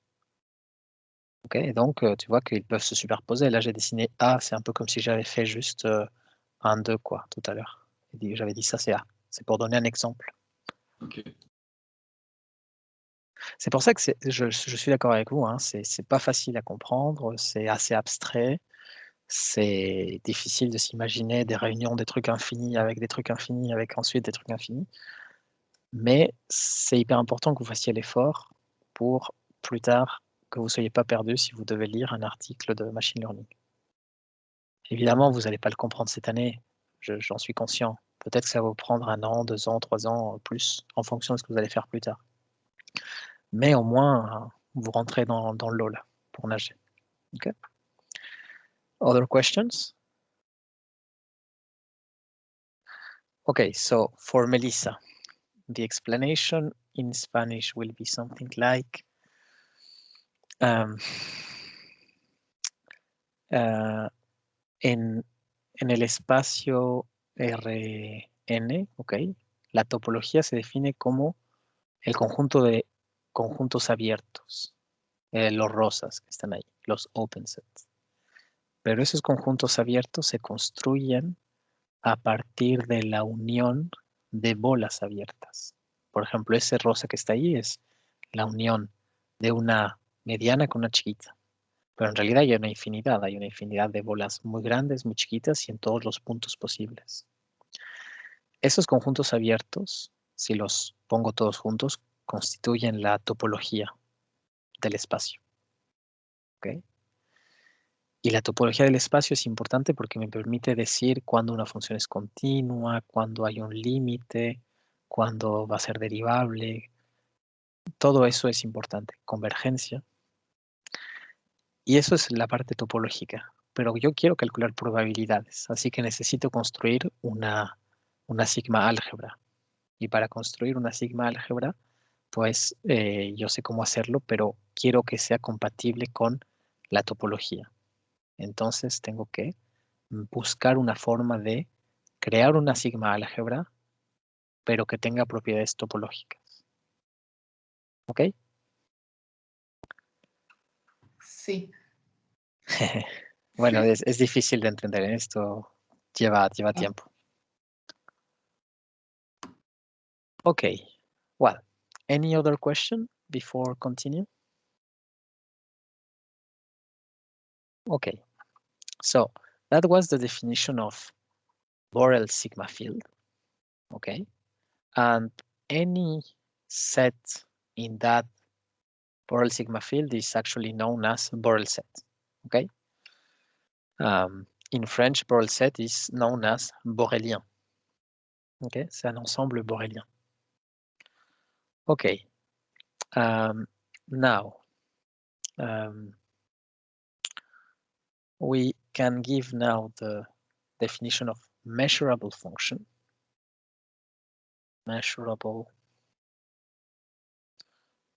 OK? Et donc, tu vois qu'ils peuvent se superposer. Là, j'ai dessiné A, c'est un peu comme si j'avais fait juste 1, 2, quoi, tout à l'heure. J'avais dit ça, c'est A. C'est pour donner un exemple. Ok. C'est pour ça que je suis d'accord avec vous, hein, c'est pas facile à comprendre, c'est assez abstrait, c'est difficile de s'imaginer des réunions des trucs infinis, avec ensuite des trucs infinis. Mais c'est hyper important que vous fassiez l'effort pour plus tard que vous ne soyez pas perdu si vous devez lire un article de machine learning. Évidemment, vous n'allez pas le comprendre cette année, j'en suis conscient. Peut-être que ça va vous prendre 1 an, 2 ans, 3 ans, plus, en fonction de ce que vous allez faire plus tard. Mais au moins, vous rentrez dans le lot là, pour nager. Okay. Other questions? Okay, so for Melissa, the explanation in Spanish will be something like en el espacio Rn, okay, la topología se define como el conjunto de conjuntos abiertos, los rosas que están ahí, los open sets. Pero esos conjuntos abiertos se construyen a partir de la unión de bolas abiertas. Por ejemplo, ese rosa que está ahí es la unión de una mediana con una chiquita. Pero en realidad hay una infinidad de bolas muy grandes, muy chiquitas y en todos los puntos posibles. Esos conjuntos abiertos, si los pongo todos juntos, constituyen la topología del espacio. ¿Okay? Y la topología del espacio es importante porque me permite decir cuándo una función es continua, cuándo hay un límite, cuándo va a ser derivable. Todo eso es importante. Convergencia. Y eso es la parte topológica. Pero yo quiero calcular probabilidades, así que necesito construir una sigma álgebra. Y para construir una sigma álgebra, pues yo sé cómo hacerlo, pero quiero que sea compatible con la topología. Entonces tengo que buscar una forma de crear una sigma álgebra, pero que tenga propiedades topológicas. ¿Ok? Sí. Bueno, es difícil de entender. Esto lleva tiempo. Okay. Well, any other question before continue? Okay. So that was the definition of Borel sigma field. Okay. And any set in that Borel sigma field is actually known as Borel set. Okay. In French, Borel set is known as borélien. Okay, c'est un ensemble borélien. Okay. Now, we can give now the definition of measurable function. Measurable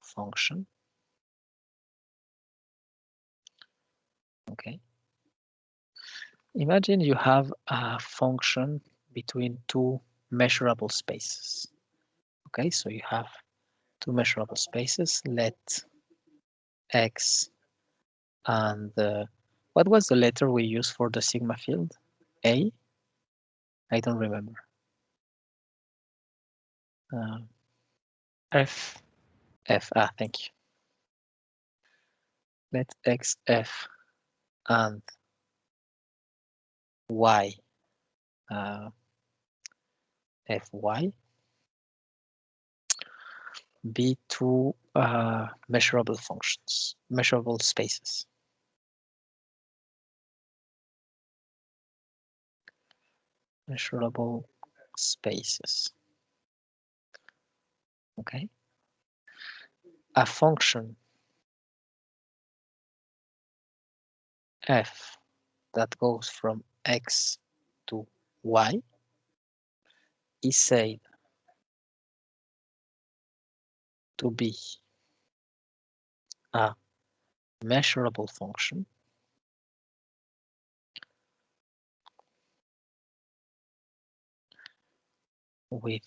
function. Okay. Imagine you have a function between two measurable spaces. Okay, so you have two measurable spaces. Let x and what was the letter we used for the sigma field? A? I don't remember. F. F. Thank you. Let x f and y Fy be two measurable functions, measurable spaces. Measurable spaces. Okay. A function f that goes from x to y is said to be a measurable function with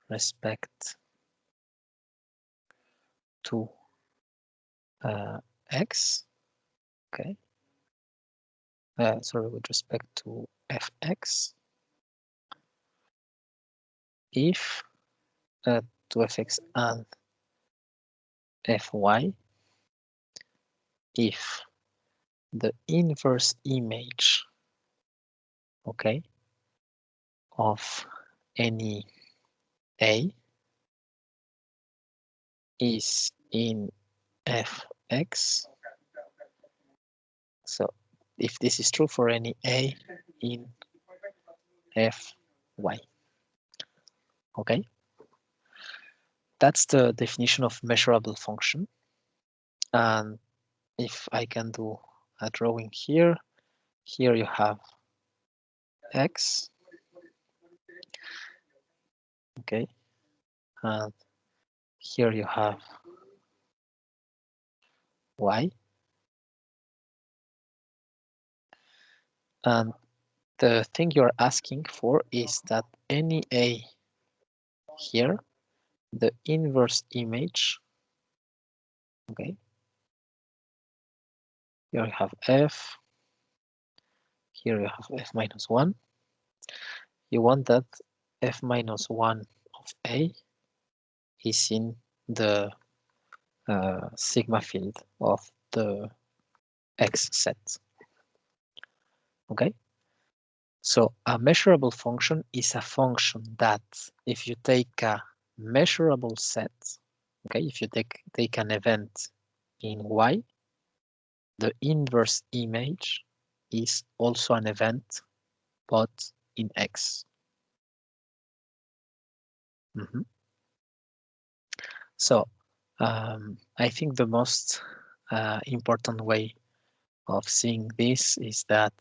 respect to x, okay, sorry, with respect to fx, if to fx and fy, if the inverse image, okay, of any a is in fx. So if this is true for any a in fy, okay, that's the definition of measurable function. And if I can do a drawing here, here you have x, okay, and here you have y, and the thing you're asking for is that any a here, the inverse image, okay, here you have f, here you have f minus 1. You want that f minus 1 of a is in the sigma field of the x set. Okay, so a measurable function is a function that if you take a measurable set, okay, if you take an event in y, the inverse image is also an event, but in x. So I think the most important way of seeing this is that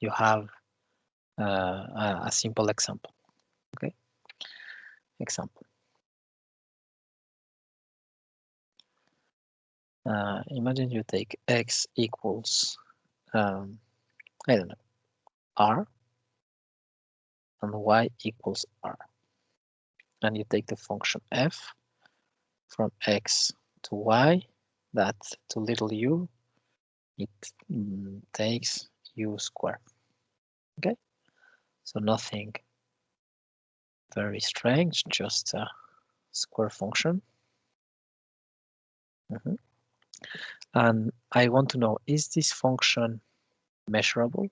you have a simple example. Okay, example. Imagine you take x equals, I don't know, r, and y equals r. And you take the function f from x to y, that to little u, it takes u squared. Okay, so nothing very strange, just a square function. And I want to know, is this function measurable?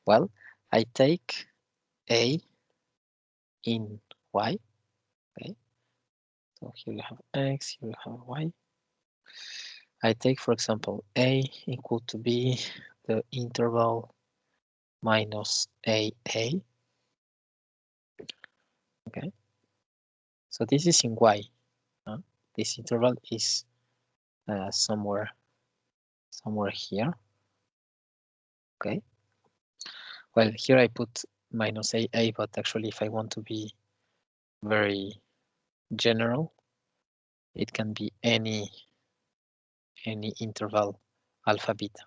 Well, I take a in y, okay, so here you have x, here you have y. I take, for example, a equal to b, the interval minus a, okay, so this is in y, this interval is somewhere here, okay. Well, here I put minus a, but actually if I want to be very general, it can be any interval alpha beta.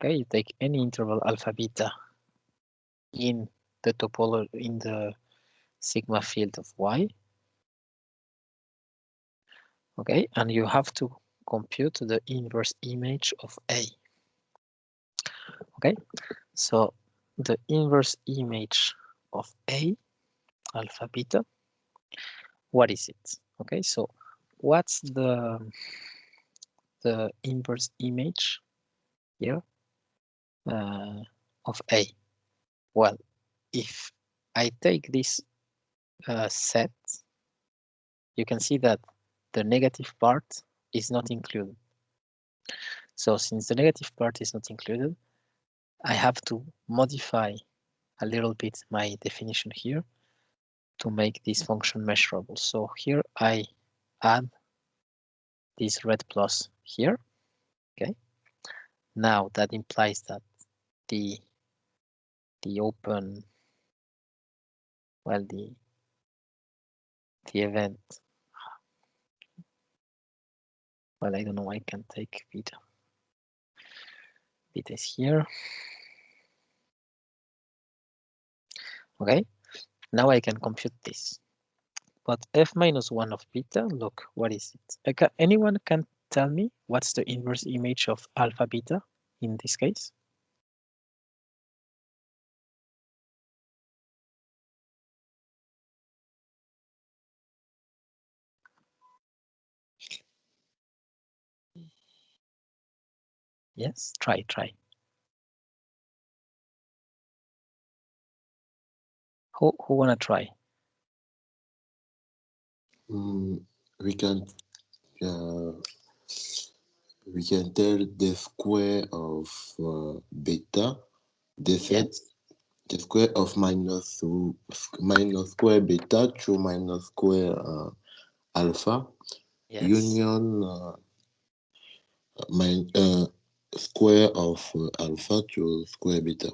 Okay, you take any interval alpha beta in the topology, in the sigma field of y. Okay, and you have to compute the inverse image of a. Okay, so the inverse image of a, alpha beta, what is it? Okay, so what's the inverse image here? of A? Well, if I take this set, you can see that the negative part is not included. So since the negative part is not included, I have to modify a little bit my definition here to make this function measurable. So here I add this red plus here. Okay. Now that implies that the open, well, the event, well, I don't know, I can take beta. Beta is here. Okay, now I can compute this. But f minus 1 of beta, look, what is it? Anyone can tell me what's the inverse image of alpha beta in this case? Yes, try. Who wanna try? We can tell the square of beta, the set, the square of minus square beta to minus square alpha, Yes. union square of alpha to square beta.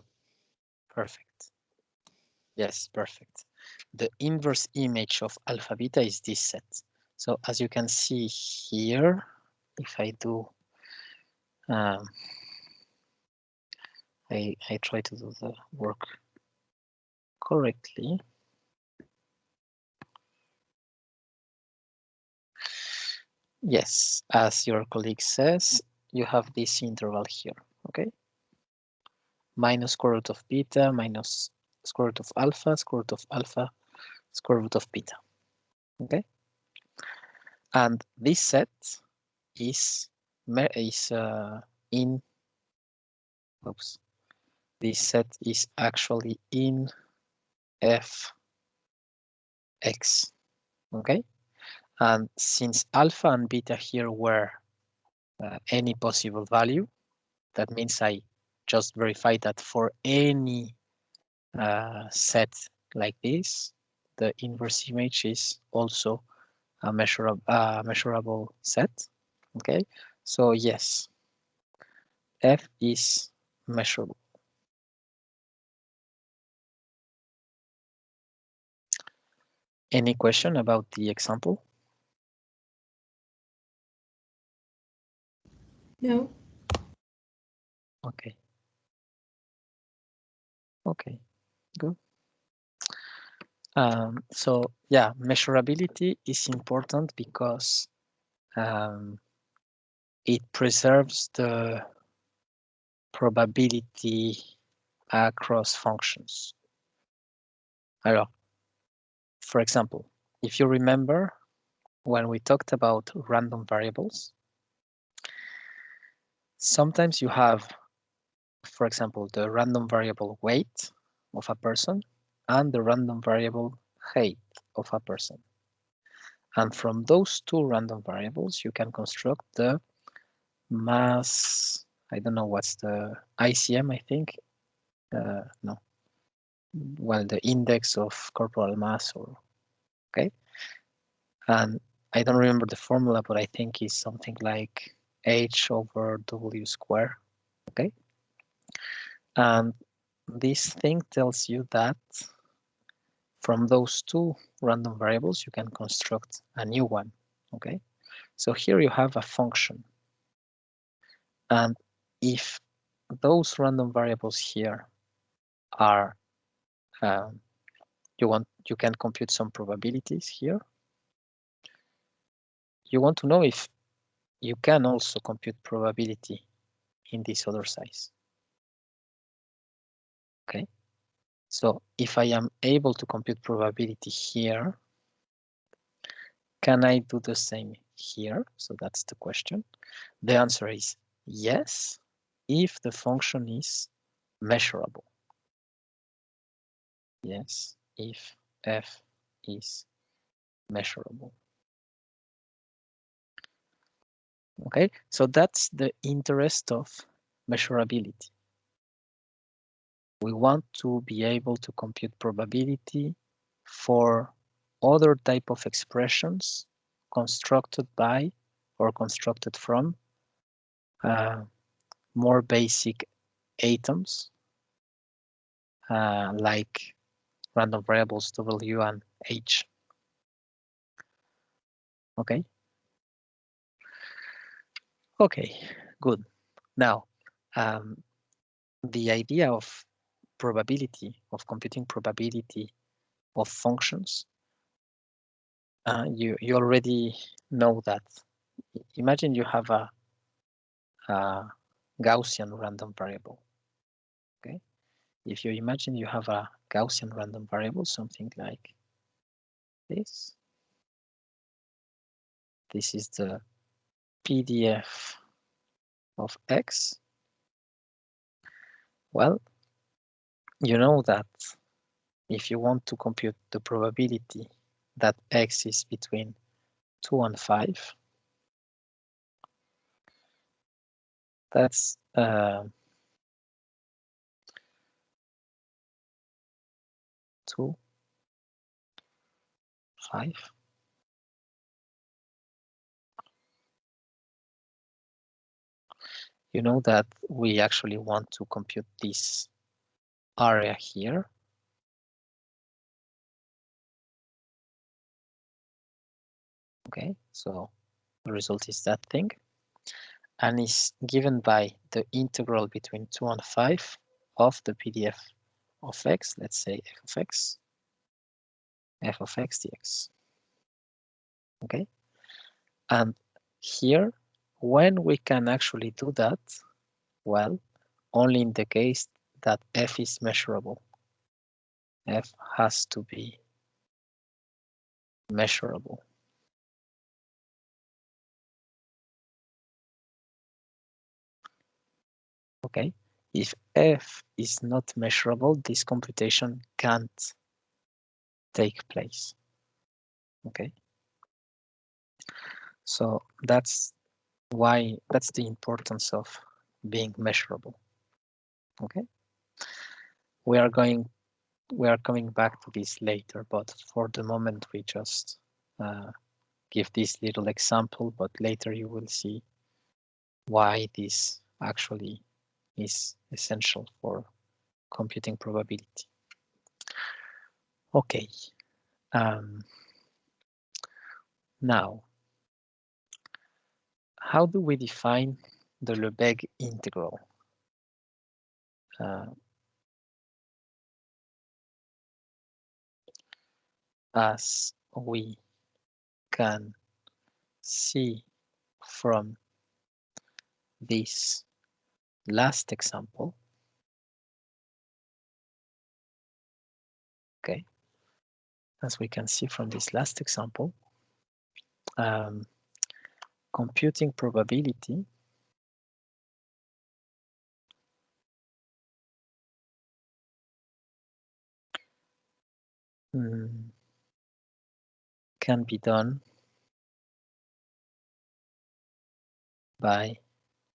Perfect. Yes, perfect. The inverse image of alpha beta is this set. So as you can see here, if I do, I try to do the work correctly. Yes, as your colleague says, you have this interval here, okay? Minus square root of beta, minus square root of alpha, square root of alpha, square root of beta, okay? And this set is in, oops, this set is actually in Fx, okay? And since alpha and beta here were any possible value, that means I just verify that for any set like this, the inverse image is also a measurable set. Okay, so yes, F is measurable. Any question about the example? No. Okay. Okay, good. So yeah, measurability is important because it preserves the probability across functions. Alors, for example, if you remember when we talked about random variables, sometimes you have, for example, the random variable weight of a person and the random variable height of a person. And from those two random variables, you can construct the mass, I don't know what's the ICM, I think. No. Well, the index of corporal mass, or okay. And I don't remember the formula, but I think it's something like h over w squared. Okay. And this thing tells you that from those two random variables, you can construct a new one. Okay. So here you have a function. And if those random variables here are, you can compute some probabilities here. You want to know if you can also compute probability in this other size. Okay. So if I am able to compute probability here, can I do the same here? So that's the question. The answer is yes, if the function is measurable. Yes, if f is measurable. Okay, so that's the interest of measurability. We want to be able to compute probability for other type of expressions constructed by or constructed from more basic atoms like random variables W and H. Okay. Okay, good. Now, the idea of probability, of computing probability of functions, you already know that. Imagine you have a Gaussian random variable. Okay, if you imagine you have a Gaussian random variable, something like this. This is the PDF of X. Well, you know that if you want to compute the probability that X is between 2 and 5, that's 2, 5. You know that we actually want to compute this area here. Okay, so the result is that thing, and is given by the integral between 2 and 5 of the PDF of X, let's say f of x dx. Okay, and here, when we can actually do that, well, only in the case that f is measurable. F has to be measurable. Okay, if f is not measurable, this computation can't take place. Okay, so that's the importance of being measurable. Okay, we are coming back to this later, but for the moment we just give this little example, but later you will see why this actually is essential for computing probability. Okay, now, how do we define the Lebesgue integral? As we can see from this last example, okay, as we can see from this last example, computing probability can be done by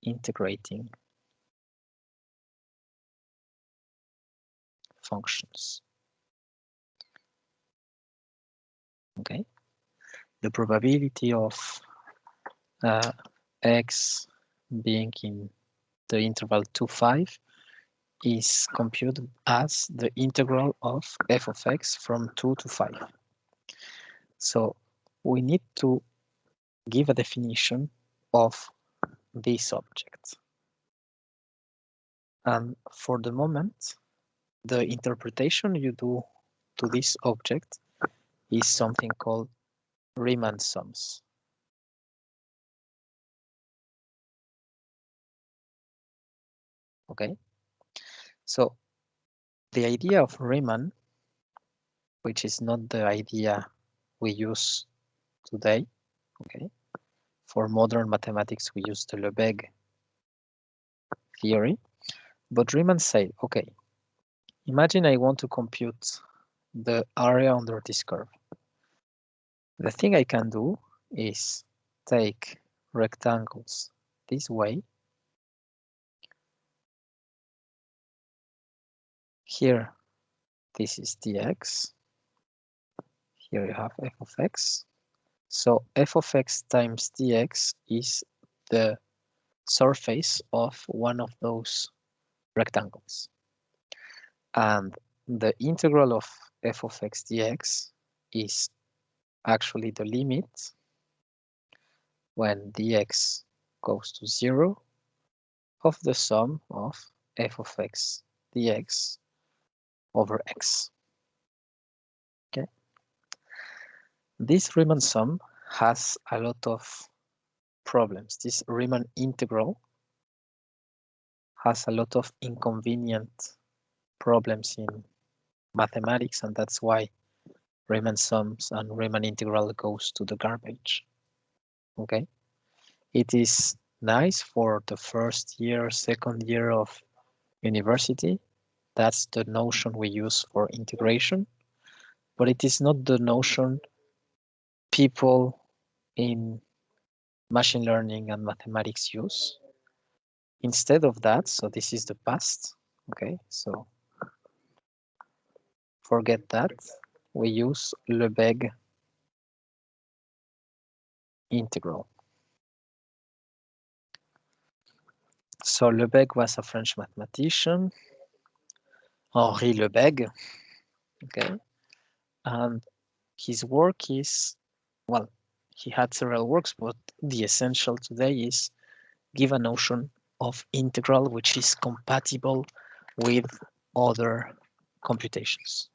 integrating functions. Okay, the probability of x being in the interval 2, 5 is computed as the integral of f of x from 2 to 5. So we need to give a definition of this object. And for the moment, the interpretation you do to this object is something called Riemann sums. Okay, so the idea of Riemann, which is not the idea we use today, okay, for modern mathematics we use the Lebesgue theory. But Riemann said, okay, imagine I want to compute the area under this curve. The thing I can do is take rectangles this way. Here, this is dx. Here you have f of x. So f of x times dx is the surface of one of those rectangles. And the integral of f of x dx is actually the limit when dx goes to 0 of the sum of f of x dx over x. Okay. This Riemann sum has a lot of problems. This Riemann integral has a lot of inconvenient problems in mathematics, and that's why Riemann sums and Riemann integral goes to the garbage. Okay, it is nice for the first year, second year of university. That's the notion we use for integration, but it is not the notion people in machine learning and mathematics use. Instead of that, so this is the past, okay, so forget that. We use Lebesgue integral. So Lebesgue was a French mathematician, Henri Lebesgue, okay, and his work is, well, he had several works, but the essential today is give a notion of integral which is compatible with other computations.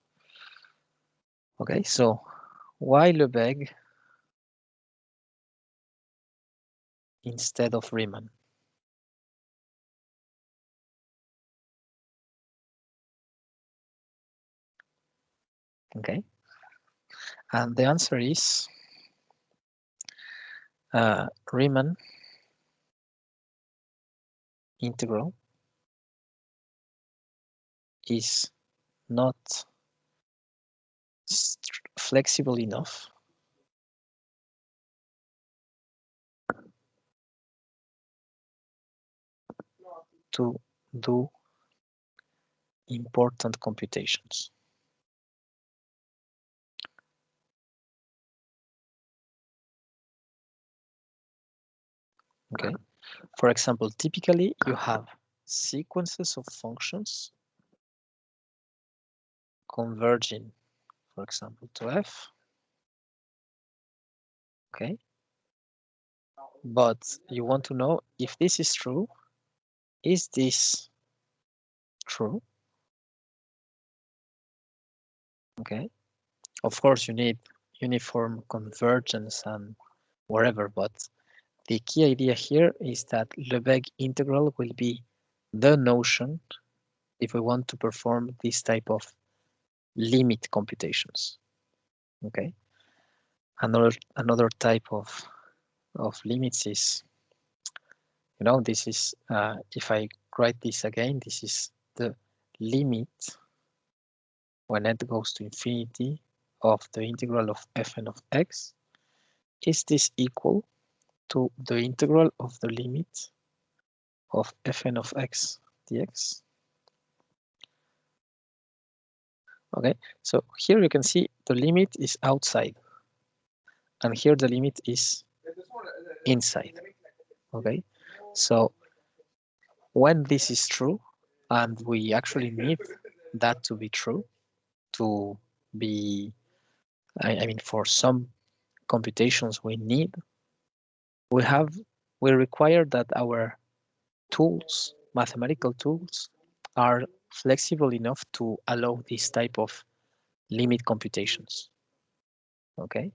Okay, so why Lebesgue instead of Riemann? Okay, and the answer is Riemann integral is not flexible enough to do important computations. Okay, for example, typically you have sequences of functions converging, for example, to f. Okay, but you want to know if this is true. Is this true? Okay, of course you need uniform convergence and whatever, but the key idea here is that Lebesgue integral will be the notion if we want to perform this type of limit computations. Okay, another type of limits is, you know, this is if I write this again, this is the limit when n goes to infinity of the integral of fn of x. Is this equal to the integral of the limit of fn of x dx? Okay, so here you can see the limit is outside, and here the limit is inside. Okay, so when this is true, and we actually need that to be true, to be, I mean, for some computations we require that our tools, mathematical tools, are flexible enough to allow this type of limit computations. Okay,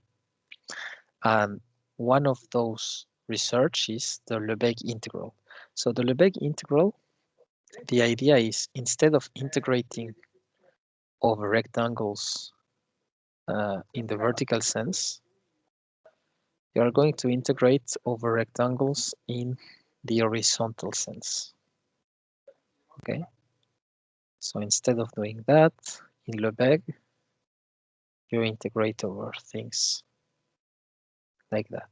and one of those research is the Lebesgue integral. So the Lebesgue integral, the idea is instead of integrating over rectangles in the vertical sense, you are going to integrate over rectangles in the horizontal sense. Okay, so instead of doing that in Lebesgue, you integrate over things like that.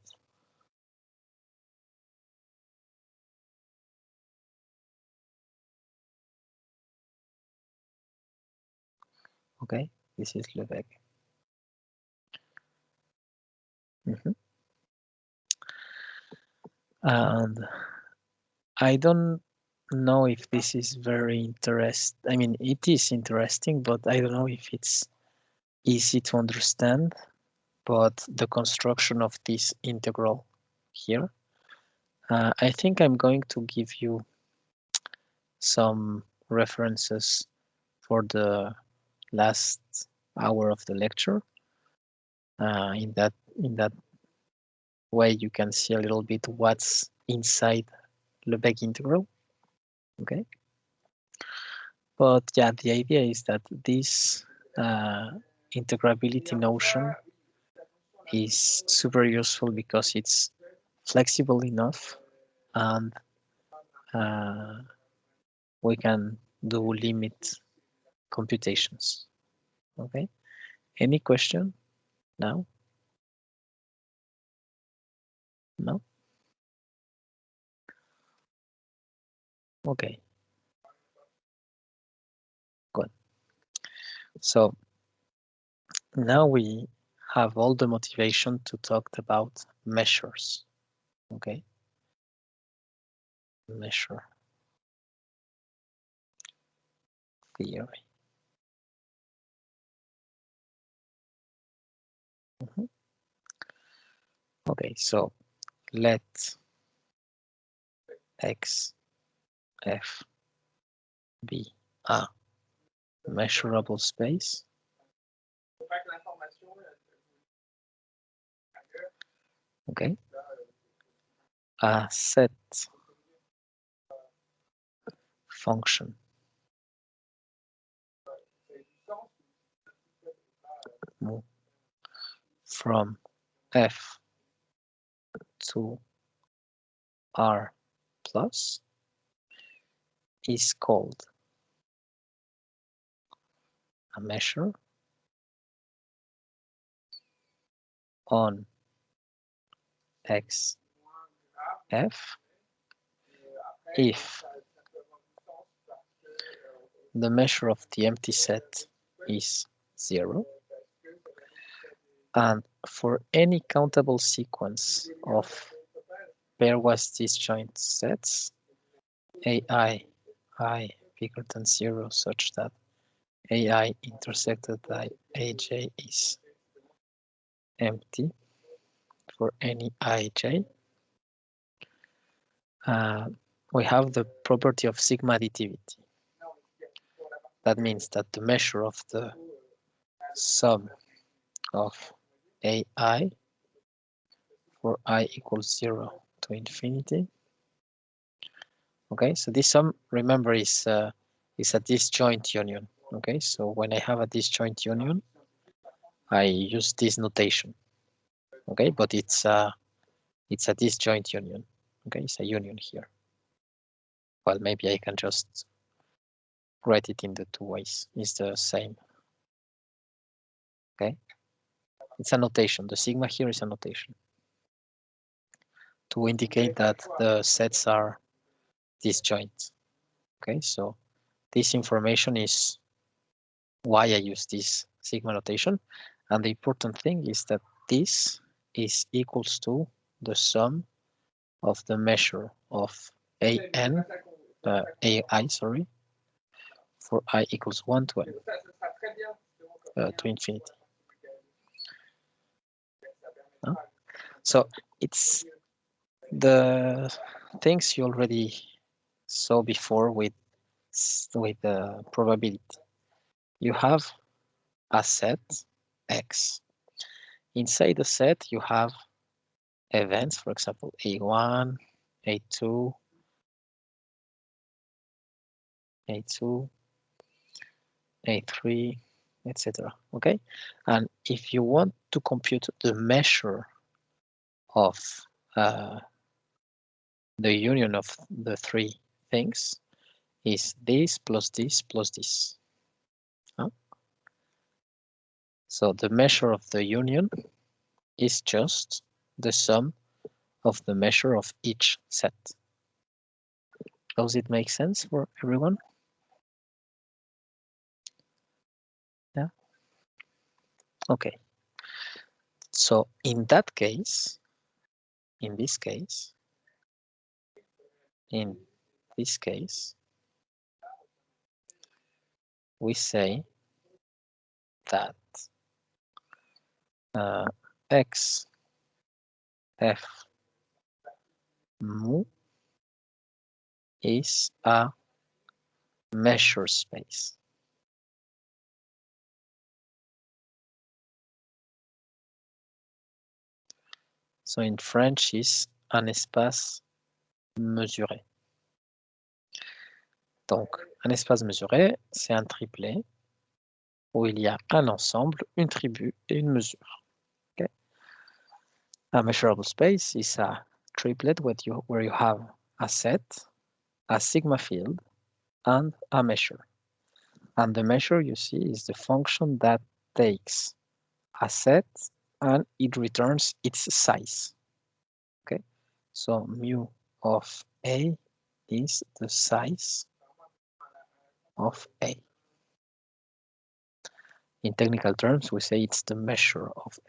Okay, this is Lebesgue. And I don't know if this is very interesting. I mean, it is interesting, but I don't know if it's easy to understand. But the construction of this integral here, I think I'm going to give you some references for the last hour of the lecture. In that way, you can see a little bit what's inside Lebesgue integral. Okay. But yeah, the idea is that this integrability notion is super useful because it's flexible enough and we can do limit computations. Okay. Any question now? No? Okay. Good. So now we have all the motivation to talk about measures. Okay. Measure theory. Okay, so let X F be a measurable space. Okay. A set function from F to R plus is called a measure on X F if the measure of the empty set is 0 and for any countable sequence of pairwise disjoint sets AI I bigger than 0 such that AI intersected by AJ is empty for any IJ. We have the property of sigma additivity. That means that the measure of the sum of AI for I equals 0 to infinity. Okay, so this sum, remember, is a disjoint union. Okay, so when I have a disjoint union, I use this notation. Okay, but it's a disjoint union. Okay, it's a union here. Well, maybe I can just write it in the two ways. It's the same. Okay, it's a notation. The sigma here is a notation to indicate that the sets are disjoint. Okay, so this information is why I use this sigma notation. And the important thing is that this is equals to the sum of the measure of AI, sorry, for I equals 1 to n, to infinity. So it's the things you already saw before with the probability. You have a set X. Inside the set, you have events, for example, A1, A2, A2, A3, etc. Okay, and if you want to compute the measure of the union of the three things, is this plus this plus this. Huh? So the measure of the union is just the sum of the measure of each set. Does it make sense for everyone? Yeah. Okay. So in that case, in this case, we say that X F mu is a measure space. So in French, is un espace mesuré. Donc, un espace mesuré, c'est un triplet où il y a un ensemble, une tribu et une mesure. Okay? A measurable space is a triplet where you have a set, a sigma field, and a measure. And the measure you see is the function that takes a set and it returns its size. Okay, so mu of A is the size of A. In technical terms, we say it's the measure of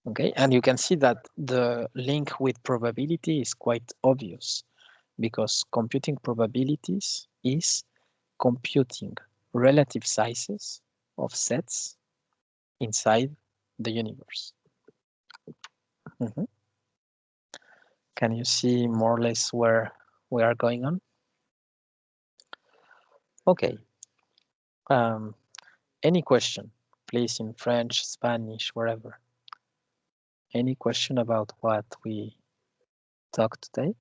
A. Okay, and you can see that the link with probability is quite obvious because computing probabilities is computing relative sizes of sets inside the universe. Can you see more or less where we are going on? Okay. Any question, please, in French, Spanish, wherever. Any question about what we talked today?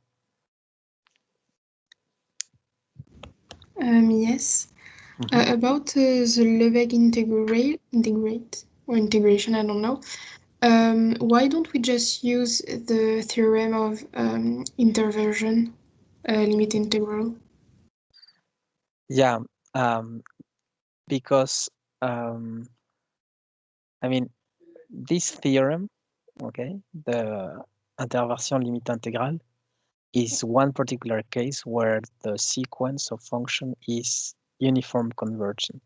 Yes. About the Lebesgue integration, I don't know. Why don't we just use the theorem of interversion, limit integral? Yeah, because I mean, this theorem, okay, the interversion limit integral, is one particular case where the sequence of function is uniform convergent.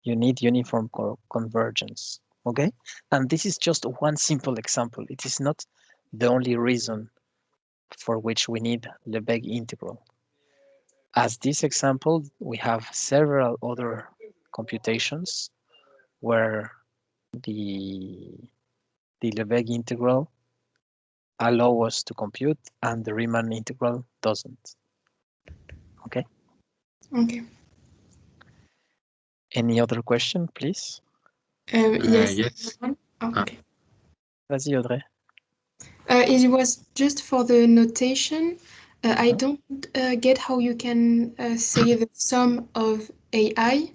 You need uniform convergence, okay? And this is just one simple example. It is not the only reason for which we need Lebesgue integral. As this example, we have several other computations where the Lebesgue integral allow us to compute and the Riemann integral doesn't. Okay? Okay. Any other question, please? Yes. Yes. Oh, okay. Vas-y, Audrey. It was just for the notation. I don't get how you can say the sum of AI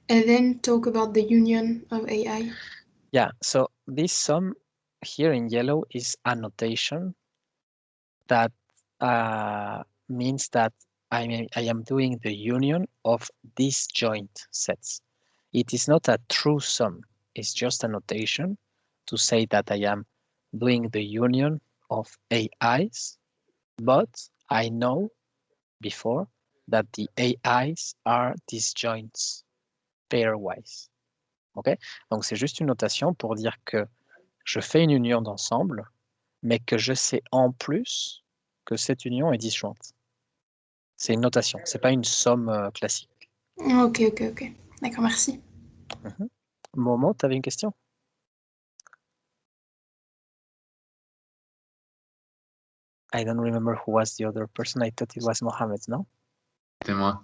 and then talk about the union of AI. Yeah, so this sum here in yellow is a notation that means that I am doing the union of disjoint sets. It is not a true sum. It's just a notation to say that I am doing the union of AIs, but I know before that the AIs are disjoints pairwise. Okay? Donc c'est juste une notation pour dire que je fais une union d'ensemble, mais que je sais en plus que cette union est disjointe. C'est une notation, c'est pas une somme classique. Ok. D'accord, merci. Momo, tu avais une question? I don't remember who was the other person. I thought it was Mohammed, no? C'est moi.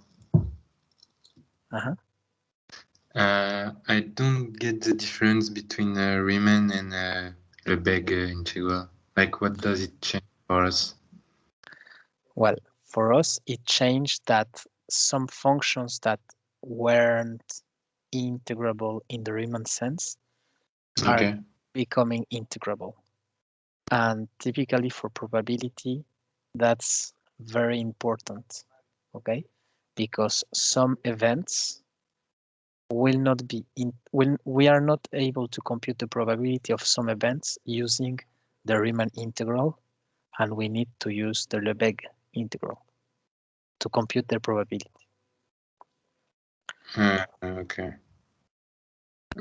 I don't get the difference between Riemann and Lebesgue integral. Like, what does it change for us? Well, for us, it changed that some functions that weren't integrable in the Riemann sense are becoming integrable. And typically for probability, that's very important, okay? Because some events will not be we are not able to compute the probability of some events using the Riemann integral, and we need to use the Lebesgue integral to compute their probability. Okay.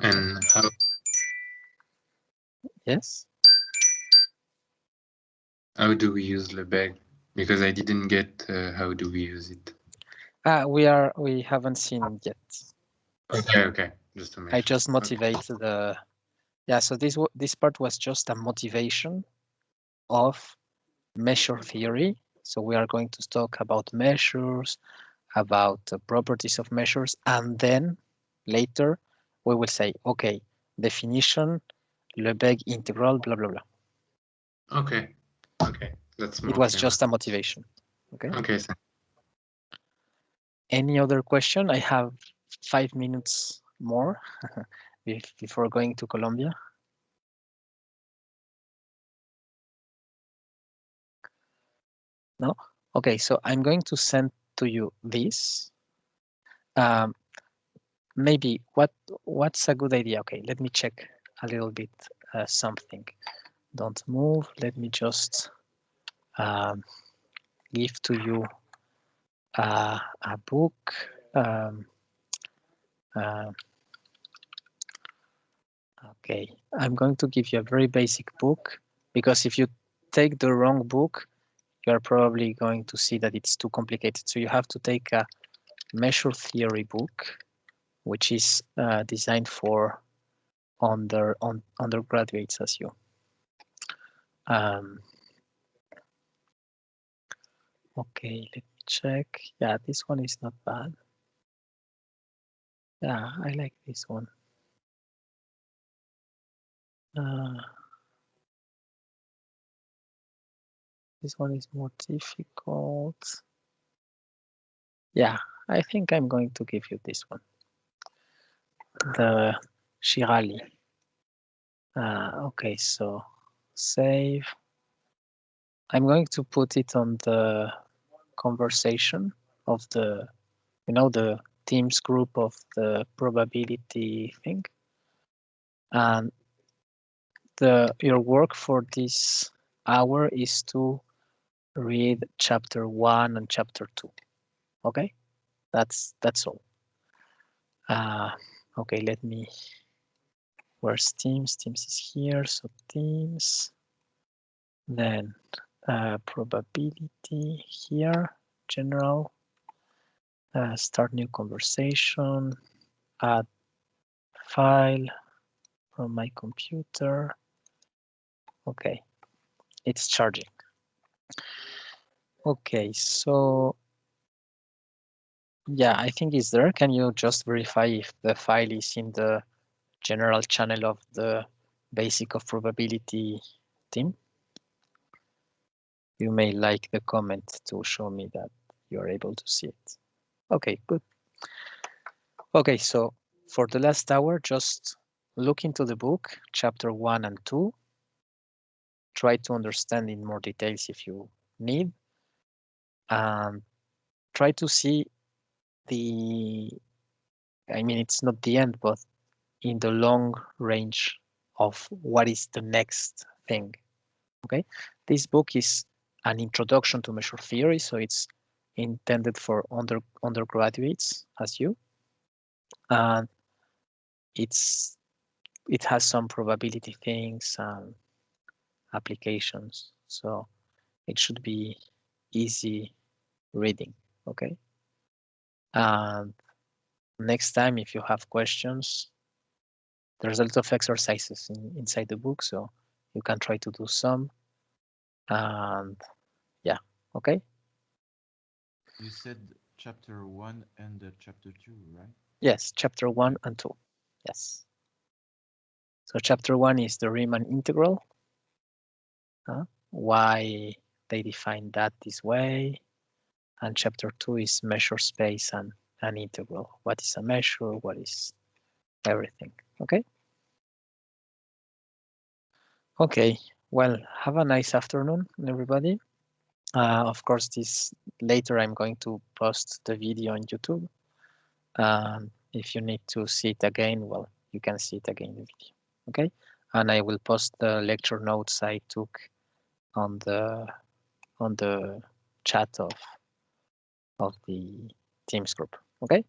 And how? Yes. How do we use Lebesgue? Because I didn't get how do we use it. We haven't seen it yet. Okay. Just to make I sure. just motivate the. Yeah. So this part was just a motivation of measure theory. So we are going to talk about measures, about the properties of measures, and then later we will say, okay, definition, Lebesgue integral, blah blah blah. Okay. Okay. That's more It was clear. just a motivation. Okay. Okay. Any other question? I have 5 minutes more before going to Colombia. No? Okay, so I'm going to send to you this. Maybe what's a good idea? Okay, let me check a little bit something. Don't move. Let me just give to you a book. Okay, I'm going to give you a very basic book, because if you take the wrong book, you are probably going to see that it's too complicated. So you have to take a measure theory book, which is designed for undergraduates as you. Okay, let me check. Yeah, this one is not bad. Yeah, I like this one. This one is more difficult. Yeah, I think I'm going to give you this one. The Shirali. Okay, so save. I'm going to put it on the conversation of the, the Teams group of the probability thing. And your work for this hour is to read chapter 1 and chapter 2. Okay, that's all. Okay, let me. Where's Teams? Teams is here, so Teams. Then probability here, general. Start new conversation. Add file from my computer. Okay, it's charging. Okay, so yeah, I think it's there. Can you just verify if the file is in the general channel of the basic of probability team? You may like the comment to show me that you're able to see it. Okay, good. Okay, so for the last hour, just look into the book, chapter 1 and 2. Try to understand in more details if you need. And try to see it's not the end, but in the long range of what is the next thing. Okay, this book is an introduction to measure theory, so it's intended for undergraduates as you, and it has some probability things and applications, so it should be easy reading. Okay, and next time if you have questions, there's a lot of exercises inside the book, so you can try to do some. And yeah, okay. You said chapter 1 and chapter 2, right? Yes, chapter 1 and 2. Yes. So chapter 1 is the Riemann integral. Why they define that this way. And chapter 2 is measure space and an integral. What is a measure? What is everything? Okay. Okay. Well, have a nice afternoon, everybody. Of course, this later I'm going to post the video on YouTube. If you need to see it again, well, you can see it again in the video. Okay, and I will post the lecture notes I took on the chat of the Teams group. Okay.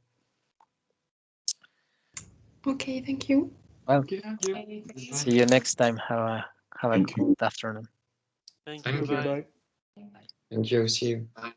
Okay, thank you. Well, Okay, thank you. see you next time. Have a Thank you. good afternoon. Thank Thank you. you. Bye. Bye. Thank you. See you. Bye.